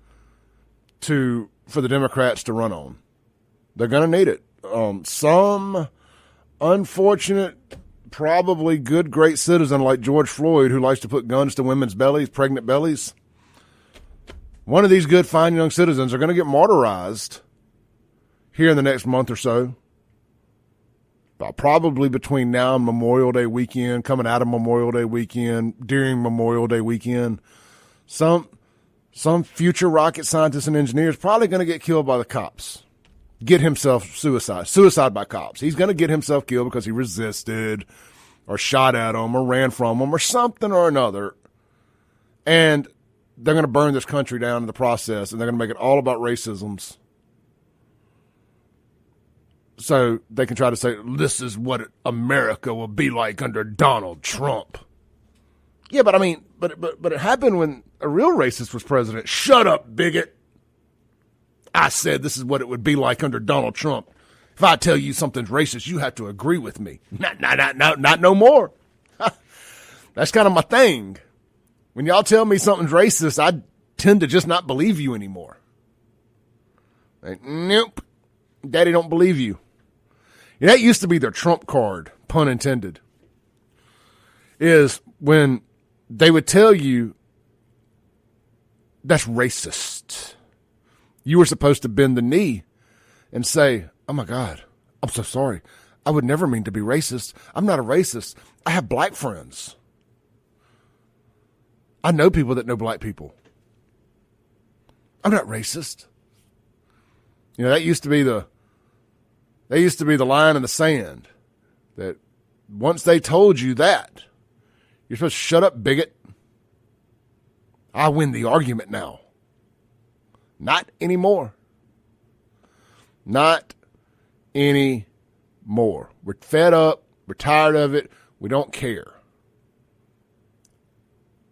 for the Democrats to run on. They're going to need it. Some unfortunate, probably good, great citizen like George Floyd, who likes to put guns to women's bellies, pregnant bellies. One of these good, fine young citizens are going to get martyrized here in the next month or so. Probably between now and Memorial Day weekend, coming out of Memorial Day weekend, during Memorial Day weekend. Some future rocket scientist and engineer is probably going to get killed by the cops. Get himself suicide by cops. He's going to get himself killed because he resisted or shot at them or ran from them or something or another. And they're going to burn this country down in the process, and they're going to make it all about racisms. So they can try to say, this is what America will be like under Donald Trump. Yeah, but I mean, but it happened when a real racist was president. Shut up, bigot. I said this is what it would be like under Donald Trump. If I tell you something's racist, you have to agree with me. Not no more. That's kind of my thing. When y'all tell me something's racist, I tend to just not believe you anymore. Like, nope. Daddy don't believe you. That used to be their trump card, pun intended, is when they would tell you that's racist. You were supposed to bend the knee and say, oh, my God, I'm so sorry. I would never mean to be racist. I'm not a racist. I have black friends. I know people that know black people. I'm not racist. You know, that used to be the line in the sand, that once they told you that, you're supposed to shut up, bigot. I win the argument now. Not anymore. Not anymore. We're fed up. We're tired of it. We don't care.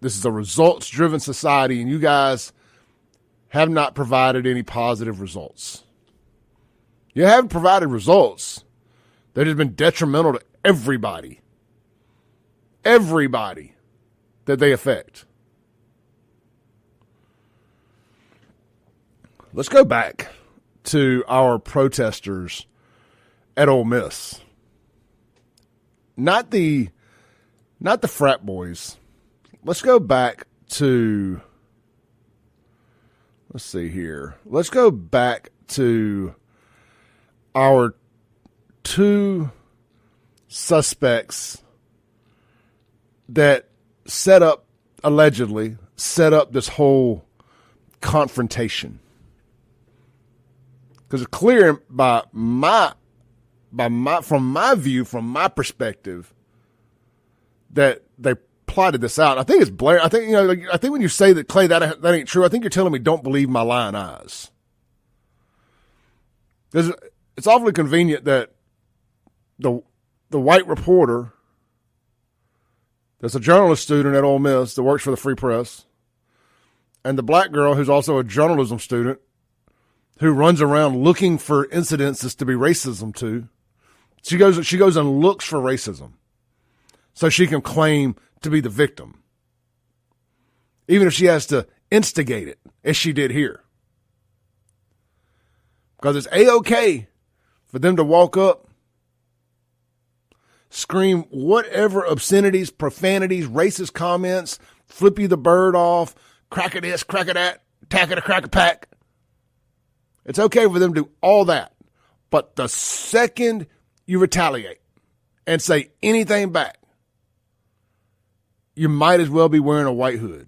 This is a results-driven society, and you guys have not provided any positive results. You haven't provided results that have been detrimental to everybody. Everybody that they affect. Let's go back to our protesters at Ole Miss. Not the frat boys. Let's go back to, let's see here. Let's go back to our two suspects that allegedly set up this whole confrontation. Because it's clear from my view, from my perspective, that they plotted this out. I think it's Blair. I think when you say that, Clay, that ain't true, I think you're telling me don't believe my lying eyes. Because it's awfully convenient that the white reporter that's a journalist student at Ole Miss that works for the Free Press, and the black girl who's also a journalism student who runs around looking for incidences to be racism to, she goes and looks for racism so she can claim to be the victim, even if she has to instigate it, as she did here. Because it's A-OK for them to walk up, scream whatever obscenities, profanities, racist comments, flip you the bird off, crack a this, crack a that, tack it a crack a pack. It's okay for them to do all that. But the second you retaliate and say anything back, you might as well be wearing a white hood.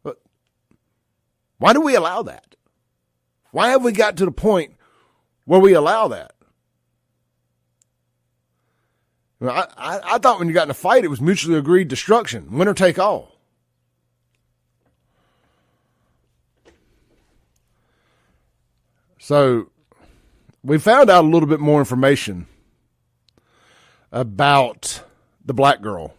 But why do we allow that? Why have we got to the point where we allow that? I thought when you got in a fight, it was mutually agreed destruction, winner take all. So we found out a little bit more information about the black girl.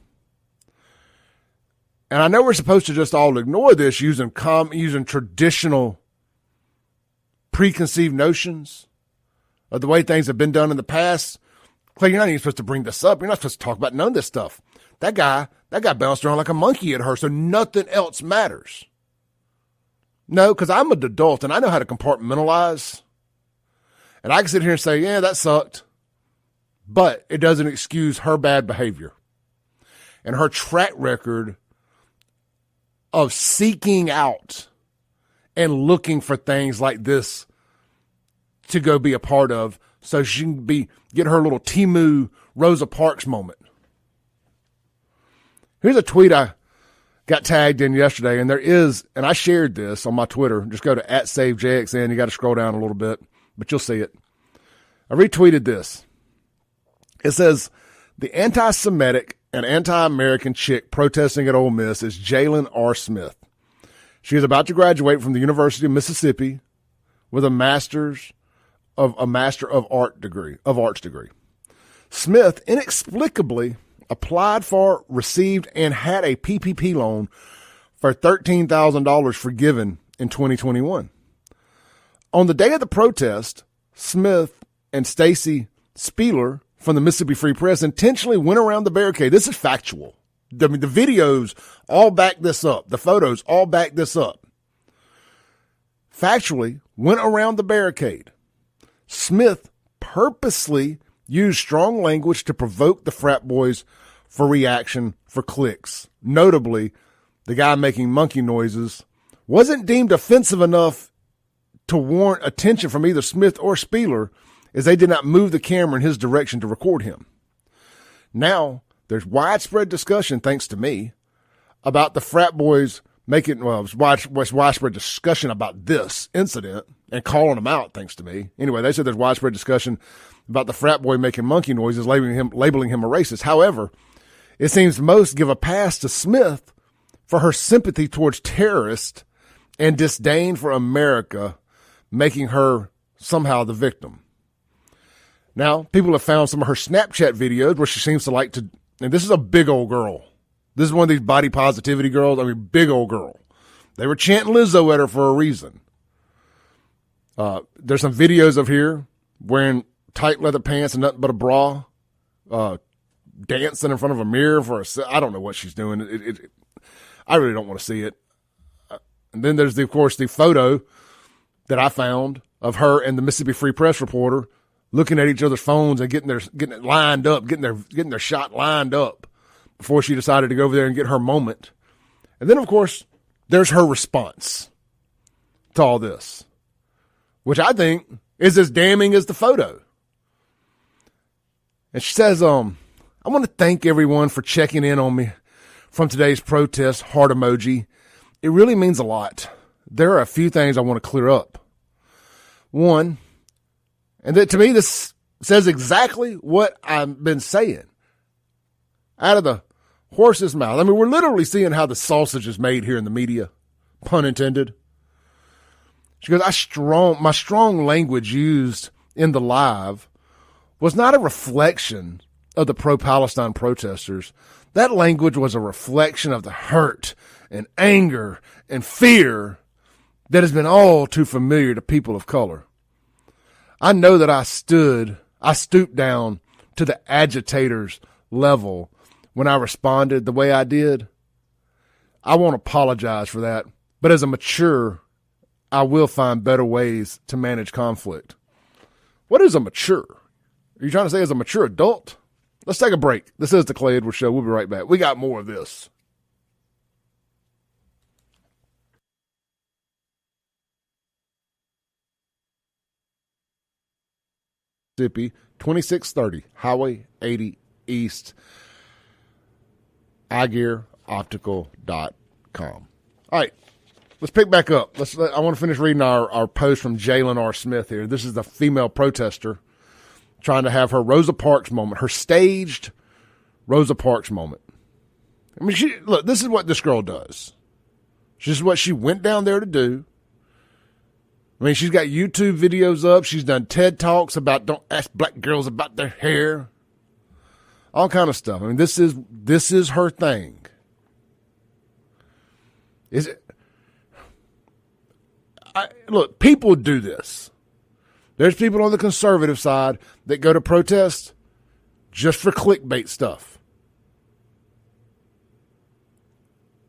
And I know we're supposed to just all ignore this using traditional preconceived notions of the way things have been done in the past. Clay, you're not even supposed to bring this up. You're not supposed to talk about none of this stuff. That guy bounced around like a monkey at her, so nothing else matters. No, because I'm an adult and I know how to compartmentalize. And I can sit here and say, yeah, that sucked. But it doesn't excuse her bad behavior and her track record of seeking out and looking for things like this to go be a part of so she can get her little Timu Rosa Parks moment. Here's a tweet I got tagged in yesterday, and and I shared this on my Twitter. Just go to @SaveJXN. You got to scroll down a little bit, but you'll see it. I retweeted this. It says, the anti-Semitic and anti-American chick protesting at Ole Miss is Jalen R. Smith. She is about to graduate from the University of Mississippi with a Master of Arts degree. Smith inexplicably applied for, received, and had a PPP loan for $13,000 forgiven in 2021. On the day of the protest, Smith and Stacy Spieler from the Mississippi Free Press intentionally went around the barricade. This is factual. The videos all back this up. The photos all back this up. Factually went around the barricade. Smith purposely used strong language to provoke the frat boys for reaction, for clicks. Notably, the guy making monkey noises wasn't deemed offensive enough to warrant attention from either Smith or Spieler, as they did not move the camera in his direction to record him. Now, there's widespread discussion, thanks to me, about the frat boys making, well, it was widespread discussion about this incident and calling them out, thanks to me. Anyway, they said there's widespread discussion about the frat boy making monkey noises, labeling him a racist. However, it seems most give a pass to Smith for her sympathy towards terrorists and disdain for America, making her somehow the victim. Now, people have found some of her Snapchat videos where she seems to like to, and this is a big old girl. This is one of these body positivity girls. I mean, big old girl. They were chanting Lizzo at her for a reason. There's some videos of her wearing tight leather pants and nothing but a bra, dancing in front of a mirror I don't know what she's doing. I really don't want to see it. And then there's, of course, the photo that I found of her and the Mississippi Free Press reporter looking at each other's phones and getting it lined up, getting their shot lined up before she decided to go over there and get her moment. And then, of course, there's her response to all this, which I think is as damning as the photo. And she says, I want to thank everyone for checking in on me from today's protest, heart emoji. It really means a lot. There are a few things I want to clear up. One, and that to me this says exactly what I've been saying. Out of the horse's mouth. I mean, we're literally seeing how the sausage is made here in the media, pun intended. She goes, my strong language used in the live was not a reflection of the pro-Palestine protesters. That language was a reflection of the hurt and anger and fear that has been all too familiar to people of color. I know that I stooped down to the agitators' level when I responded the way I did. I won't apologize for that, but as a mature, I will find better ways to manage conflict. What is a mature? Are you trying to say as a mature adult? Let's take a break. This is the Clay Edwards Show. We'll be right back. We got more of this. Mississippi, 2630 Highway 80 East, iGearOptical.com. All right, let's pick back up. I want to finish reading our post from Jalen R. Smith here. This is the female protester trying to have her Rosa Parks moment, her staged Rosa Parks moment. I mean, look, this is what this girl does. This is what she went down there to do. I mean, she's got YouTube videos up. She's done TED Talks about don't ask black girls about their hair. All kind of stuff. I mean, this is her thing. Is it? Look, people do this. There's people on the conservative side that go to protest just for clickbait stuff.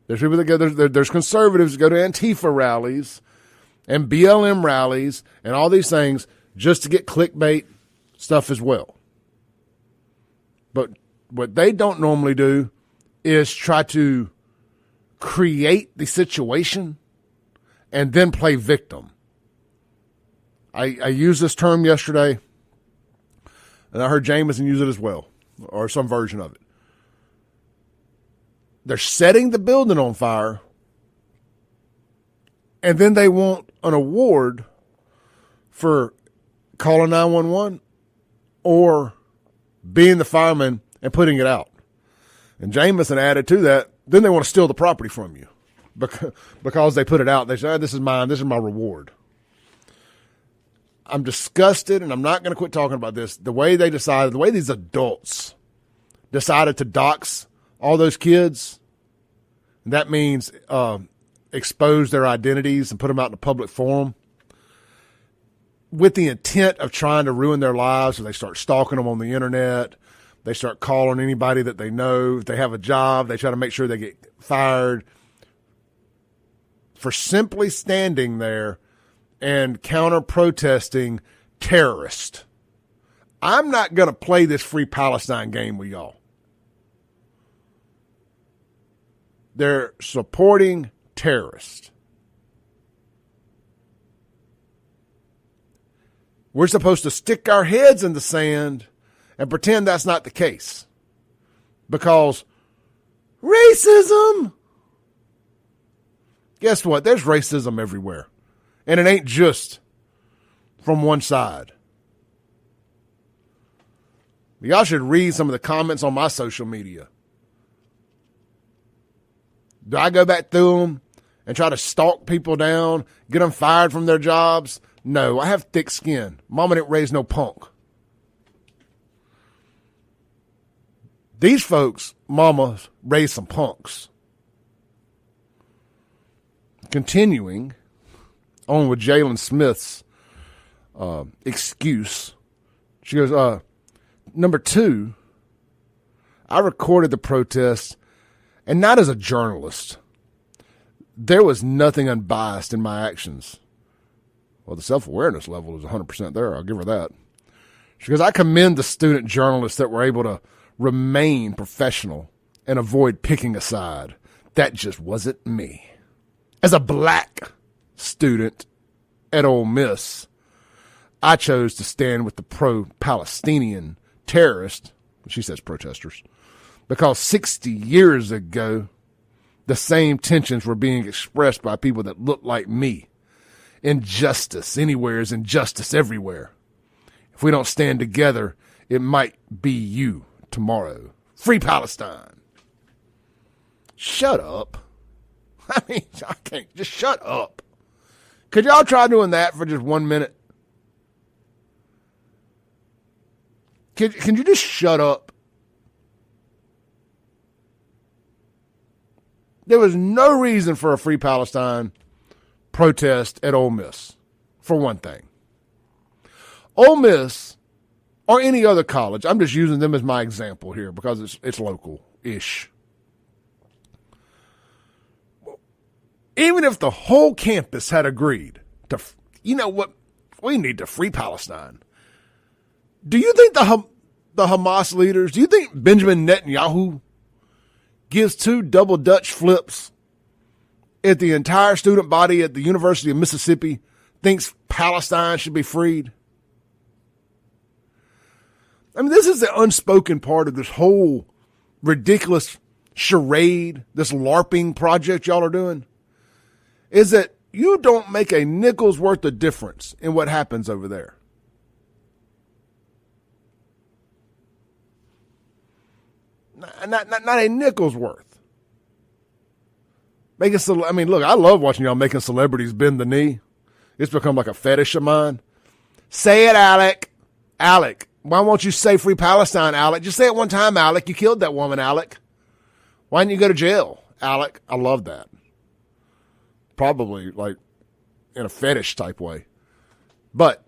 There's people that go there's conservatives that go to Antifa rallies and BLM rallies and all these things just to get clickbait stuff as well. But what they don't normally do is try to create the situation and then play victim. I used this term yesterday, and I heard Jameson use it as well, or some version of it. They're setting the building on fire, and then they want an award for calling 911 or being the fireman and putting it out. And Jameson added to that, then they want to steal the property from you because they put it out. They say, this is mine, this is my reward. I'm disgusted, and I'm not going to quit talking about this. The way these adults decided to dox all those kids, that means expose their identities and put them out in a public forum with the intent of trying to ruin their lives. So they start stalking them on the internet. They start calling anybody that they know. If they have a job, they try to make sure they get fired for simply standing there and counter-protesting terrorists. I'm not going to play this Free Palestine game with y'all. They're supporting terrorists. We're supposed to stick our heads in the sand and pretend that's not the case. Because racism, guess what? There's racism everywhere. And it ain't just from one side. Y'all should read some of the comments on my social media. Do I go back through them and try to stalk people down, get them fired from their jobs? No, I have thick skin. Mama didn't raise no punk. These folks, mama raised some punks. Continuing on with Jalen Smith's excuse. She goes, number 2, I recorded the protest, and not as a journalist. There was nothing unbiased in my actions. Well, the self-awareness level is 100% there. I'll give her that. She goes, I commend the student journalists that were able to remain professional and avoid picking a side. That just wasn't me. As a black student at Ole Miss, I chose to stand with the pro-Palestinian terrorists, she says protesters, because 60 years ago, the same tensions were being expressed by people that looked like me. Injustice anywhere is injustice everywhere. If we don't stand together, it might be you tomorrow. Free Palestine. Shut up. I mean, I can't. Just shut up. Could y'all try doing that for just 1 minute? Can you just shut up? There was no reason for a Free Palestine protest at Ole Miss, for one thing. Ole Miss, or any other college, I'm just using them as my example here because it's local-ish. Even if the whole campus had agreed to, you know what, we need to free Palestine. Do you think the Hamas leaders, do you think Benjamin Netanyahu gives 2 double Dutch flips if the entire student body at the University of Mississippi thinks Palestine should be freed? I mean, this is the unspoken part of this whole ridiculous charade, this LARPing project y'all are doing, is that you don't make a nickel's worth of difference in what happens over there. Not a nickel's worth. I mean, look, I love watching y'all making celebrities bend the knee. It's become like a fetish of mine. Say it, Alec. Alec. Why won't you say Free Palestine, Alec? Just say it one time, Alec. You killed that woman, Alec. Why didn't you go to jail, Alec? I love that. Probably like in a fetish type way. But,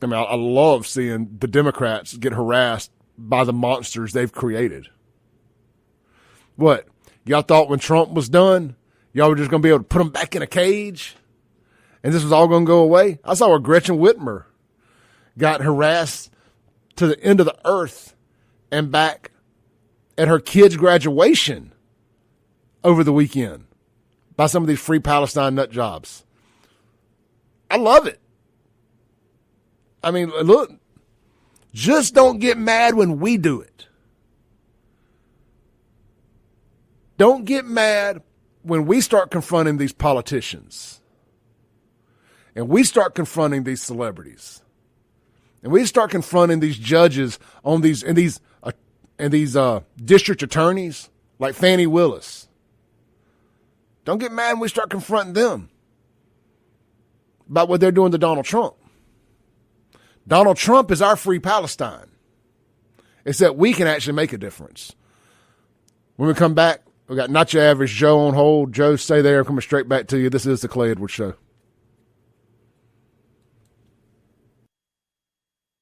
I mean, I love seeing the Democrats get harassed by the monsters they've created. What? Y'all thought when Trump was done, y'all were just going to be able to put him back in a cage? And this was all going to go away? I saw where Gretchen Whitmer got harassed to the end of the earth and back at her kid's graduation over the weekend by some of these Free Palestine nut jobs. I love it. I mean, look, just don't get mad when we do it. Don't get mad when we start confronting these politicians and we start confronting these celebrities and we start confronting these judges on these district attorneys like Fannie Willis. Don't get mad when we start confronting them about what they're doing to Donald Trump. Donald Trump is our Free Palestine. It's that we can actually make a difference. When we come back, we got Not Your Average Joe on hold. Joe, stay there. I'm coming straight back to you. This is the Clay Edwards Show.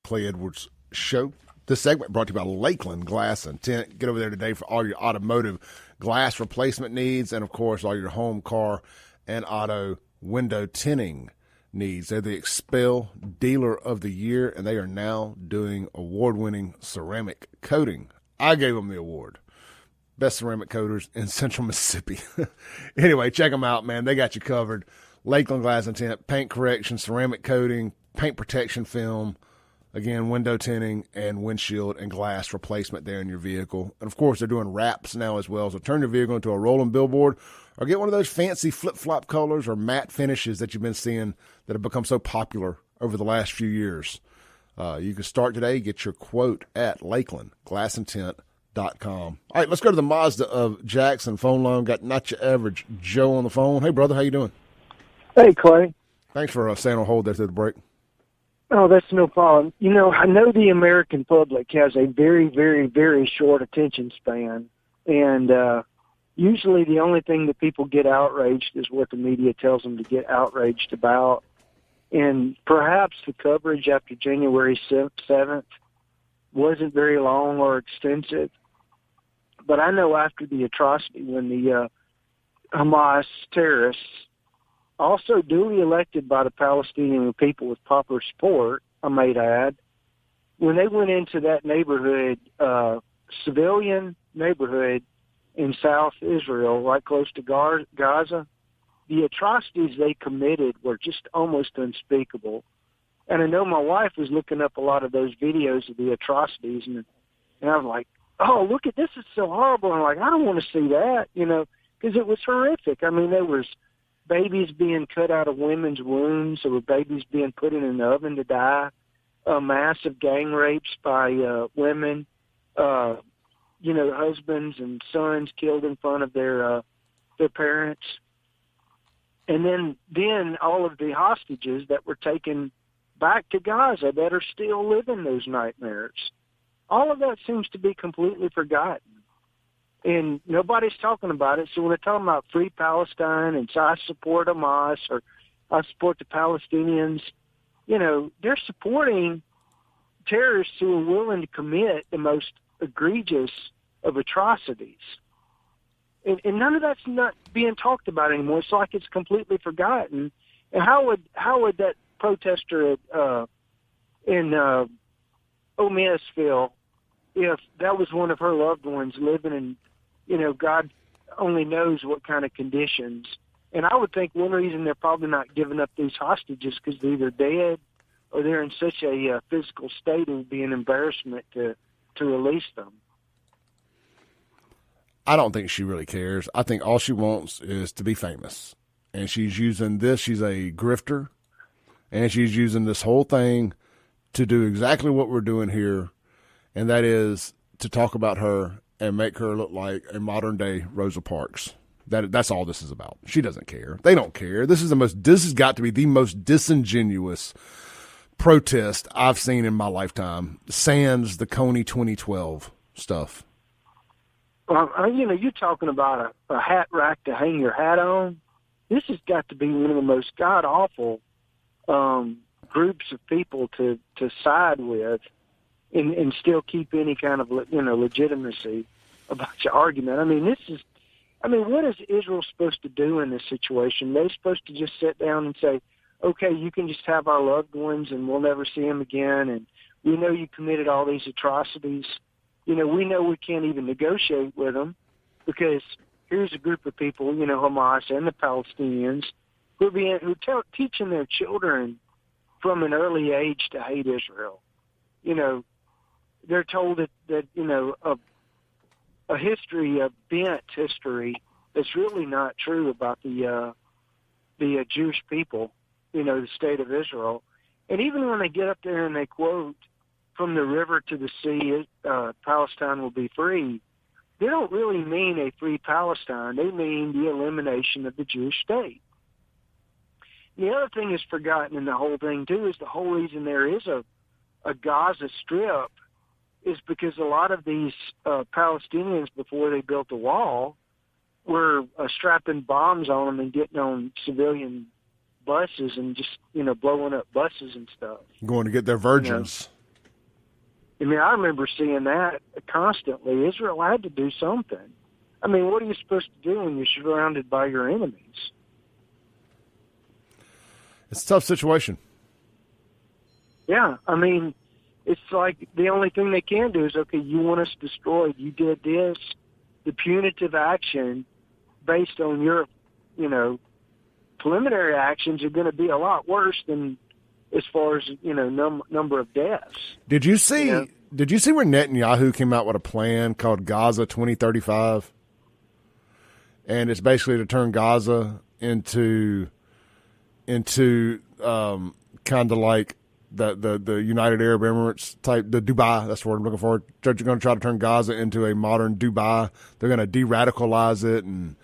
Clay Edwards Show. This segment brought to you by Lakeland Glass and Tint. Get over there today for all your automotive glass replacement needs and, of course, all your home, car, and auto window tinting needs. They're the Expel Dealer of the Year, and they are now doing award-winning ceramic coating. I gave them the award. Best ceramic coaters in Central Mississippi. Anyway, check them out, man. They got you covered. Lakeland Glass and Tint, paint correction, ceramic coating, paint protection film, again, window tinting and windshield and glass replacement there in your vehicle. And, of course, they're doing wraps now as well. So turn your vehicle into a rolling billboard or get one of those fancy flip-flop colors or matte finishes that you've been seeing that have become so popular over the last few years. You can start today. Get your quote at LakelandGlassandTint.com. All right, let's go to the Mazda of Jackson phone line. Got not your average Joe on the phone. Hey, brother, how you doing? Hey, Clay. Thanks for staying on hold there through the break. Oh, that's no problem. You know, I know the American public has a very, very, very short attention span, and usually the only thing that people get outraged is what the media tells them to get outraged about. And perhaps the coverage after January 7th wasn't very long or extensive, but I know after the atrocity when the Hamas terrorists, also duly elected by the Palestinian people with popular support, I might add, when they went into that neighborhood, civilian neighborhood in South Israel, right close to Gaza, the atrocities they committed were just almost unspeakable. And I know my wife was looking up a lot of those videos of the atrocities, and I was like, oh, look at this, is so horrible. And I'm like, I don't want to see that, you know, because it was horrific. I mean, there was babies being cut out of women's wombs. There were babies being put in an oven to die. Massive gang rapes by women. You know, husbands and sons killed in front of their parents. And then all of the hostages that were taken back to Gaza that are still living those nightmares. All of that seems to be completely forgotten. And nobody's talking about it. So when they're talking about free Palestine and so I support Hamas or I support the Palestinians, you know, they're supporting terrorists who are willing to commit the most egregious of atrocities. And none of that's not being talked about anymore. It's like it's completely forgotten. And how would that protester in Ole Miss feel if that was one of her loved ones living in, you know, God only knows what kind of conditions. And I would think one reason they're probably not giving up these hostages because they're either dead or they're in such a physical state it would be an embarrassment to release them. I don't think she really cares. I think all she wants is to be famous. And she's using this. She's a grifter. And she's using this whole thing to do exactly what we're doing here. And that is to talk about her and make her look like a modern-day Rosa Parks. That's all this is about. She doesn't care. They don't care. This has got to be the most disingenuous protest I've seen in my lifetime, sans the Coney 2012 stuff. Well, you know, you're talking about a hat rack to hang your hat on. This has got to be one of the most god-awful groups of people to side with and still keep any kind of, you know, legitimacy about your argument. I mean, what is Israel supposed to do in this situation? They're supposed to just sit down and say, okay, you can just have our loved ones and we'll never see them again. And we know you committed all these atrocities. You know, we know we can't even negotiate with them because here's a group of people, you know, Hamas and the Palestinians, who are teaching their children from an early age to hate Israel. You know, they're told that you know, a history, a bent history that's really not true about the Jewish people, you know, the state of Israel. And even when they get up there and they quote, from the river to the sea, Palestine will be free, they don't really mean a free Palestine. They mean the elimination of the Jewish state. The other thing is forgotten in the whole thing, too, is the whole reason there is a Gaza Strip is because a lot of these Palestinians, before they built the wall, were strapping bombs on them and getting on civilian buses and just, you know, blowing up buses and stuff. Going to get their virgins. You know? I mean, I remember seeing that constantly. Israel had to do something. I mean, what are you supposed to do when you're surrounded by your enemies? It's a tough situation. Yeah, I mean, it's like the only thing they can do is, okay, you want us destroyed. You did this. The punitive action based on your, you know, preliminary actions are going to be a lot worse than as far as, you know, number of deaths. Did you see? You know? Did you see where Netanyahu came out with a plan called Gaza 2035? and it's basically to turn Gaza into kind of like the United Arab Emirates type, the Dubai. That's the word I'm looking for. They're going to try to turn Gaza into a modern Dubai. They're going to de-radicalize it and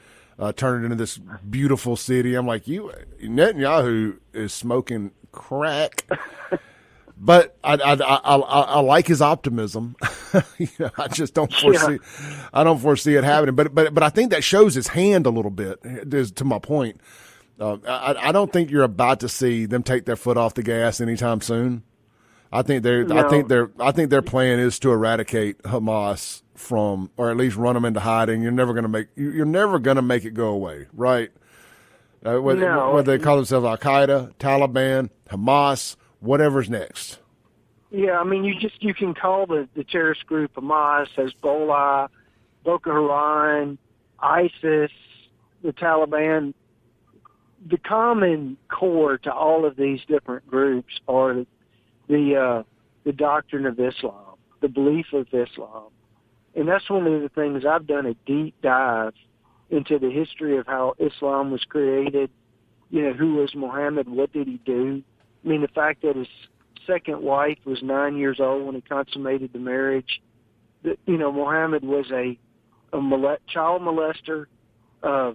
turn it into this beautiful city. I'm like, Netanyahu is smoking crack. But I like his optimism. I just don't foresee. Yeah. I don't foresee it happening. But I think that shows his hand a little bit. To my point, I don't think you're about to see them take their foot off the gas anytime soon. I think their plan is to eradicate Hamas from, or at least run them into hiding. You're never going to make it go away, right? Whether they call themselves Al Qaeda, Taliban, Hamas. Whatever's next. Yeah, I mean, you can call the terrorist group Hamas, Hezbollah, Boko Haram, ISIS, the Taliban. The common core to all of these different groups are the doctrine of Islam, the belief of Islam. And that's one of the things I've done a deep dive into the history of how Islam was created. Who was Muhammad? What did he do? I mean, the fact that his second wife was 9 years old when he consummated the marriage. Muhammad was a child molester, a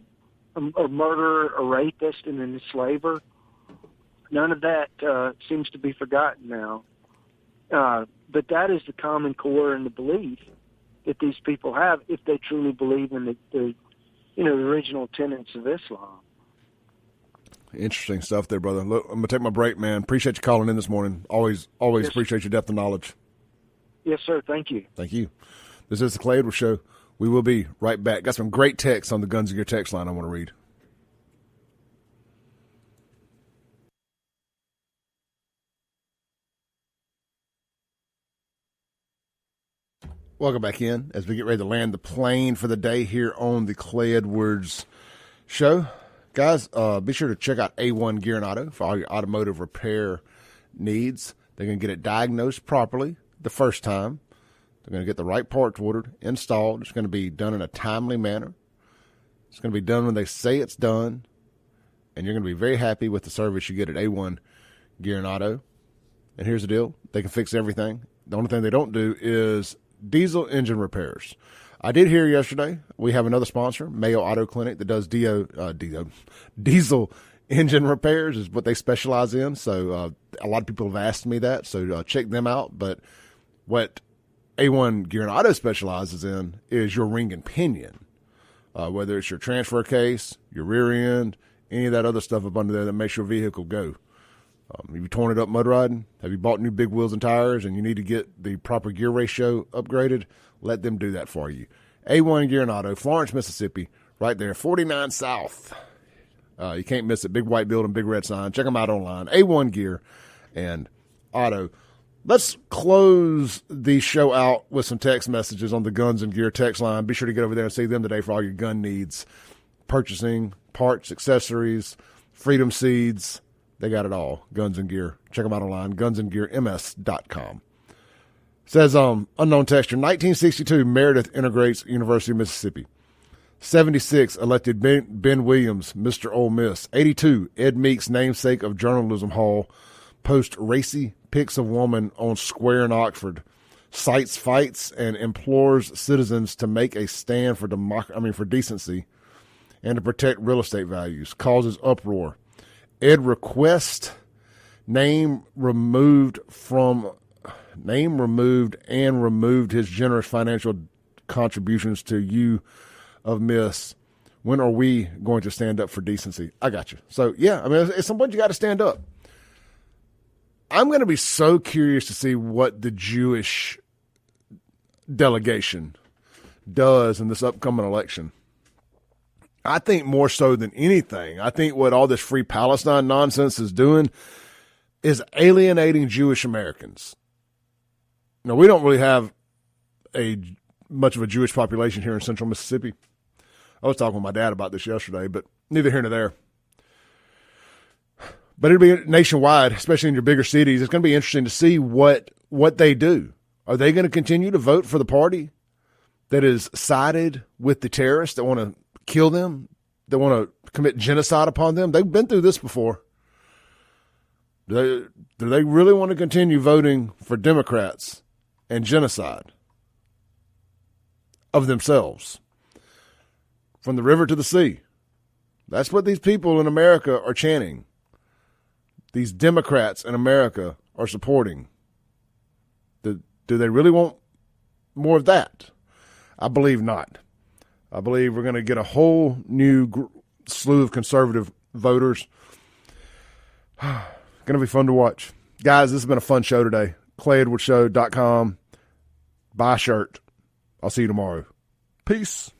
murderer, a rapist, and an enslaver. None of that seems to be forgotten now. But that is the common core and the belief that these people have if they truly believe in the original tenets of Islam. Interesting stuff there, brother. Look, I'm going to take my break, man. Appreciate you calling in this morning. Always yes. Appreciate your depth of knowledge. Yes, sir. Thank you. Thank you. This is the Clay Edwards Show. We will be right back. Got some great texts on the Guns and Gear text line I want to read. Welcome back in as we get ready to land the plane for the day here on the Clay Edwards Show. Guys, be sure to check out A1 Gear and Auto for all your automotive repair needs. They're going to get it diagnosed properly the first time. They're going to get the right parts ordered, installed. It's going to be done in a timely manner. It's going to be done when they say it's done. And you're going to be very happy with the service you get at A1 Gear and Auto. And here's the deal. They can fix everything. The only thing they don't do is diesel engine repairs. I did hear yesterday we have another sponsor, Mayo Auto Clinic, that does diesel engine repairs is what they specialize in. So a lot of people have asked me that, so check them out. But what A1 Gear and Auto specializes in is your ring and pinion, whether it's your transfer case, your rear end, any of that other stuff up under there that makes your vehicle go. Have you torn it up mud riding? Have you bought new big wheels and tires and you need to get the proper gear ratio upgraded? Let them do that for you. A1 Gear and Auto, Florence, Mississippi, right there, 49 South. You can't miss it. Big white building, big red sign. Check them out online. A1 Gear and Auto. Let's close the show out with some text messages on the Guns and Gear text line. Be sure to get over there and see them today for all your gun needs. Purchasing, parts, accessories, freedom seeds. They got it all. Guns and Gear. Check them out online. gunsandgearms.com. Says, unknown texture, 1962, Meredith integrates University of Mississippi. 76, elected Ben Williams, Mr. Ole Miss. 82, Ed Meeks, namesake of Journalism Hall, post racy pics of woman on square in Oxford. Cites fights and implores citizens to make a stand for decency and to protect real estate values. Causes uproar. Ed requests name removed and removed his generous financial contributions to U of Miss. When are we going to stand up for decency? I got you. So, yeah, I mean, at some point you got to stand up. I'm going to be so curious to see what the Jewish delegation does in this upcoming election. I think more so than anything, I think what all this Free Palestine nonsense is doing is alienating Jewish Americans. Now, we don't really have much of a Jewish population here in central Mississippi. I was talking with my dad about this yesterday, but neither here nor there. But it'll be nationwide, especially in your bigger cities. It's going to be interesting to see what they do. Are they going to continue to vote for the party that is sided with the terrorists that want to kill them, that want to commit genocide upon them. They've been through this before. Do they really want to continue voting for Democrats and genocide of themselves? From the river to the sea. That's what these people in America are chanting. These Democrats in America are supporting. Do they really want more of that? I believe not. I believe we're going to get a whole new slew of conservative voters. Going to be fun to watch. Guys, this has been a fun show today. ClayEdwardsShow.com. Buy a shirt. I'll see you tomorrow. Peace.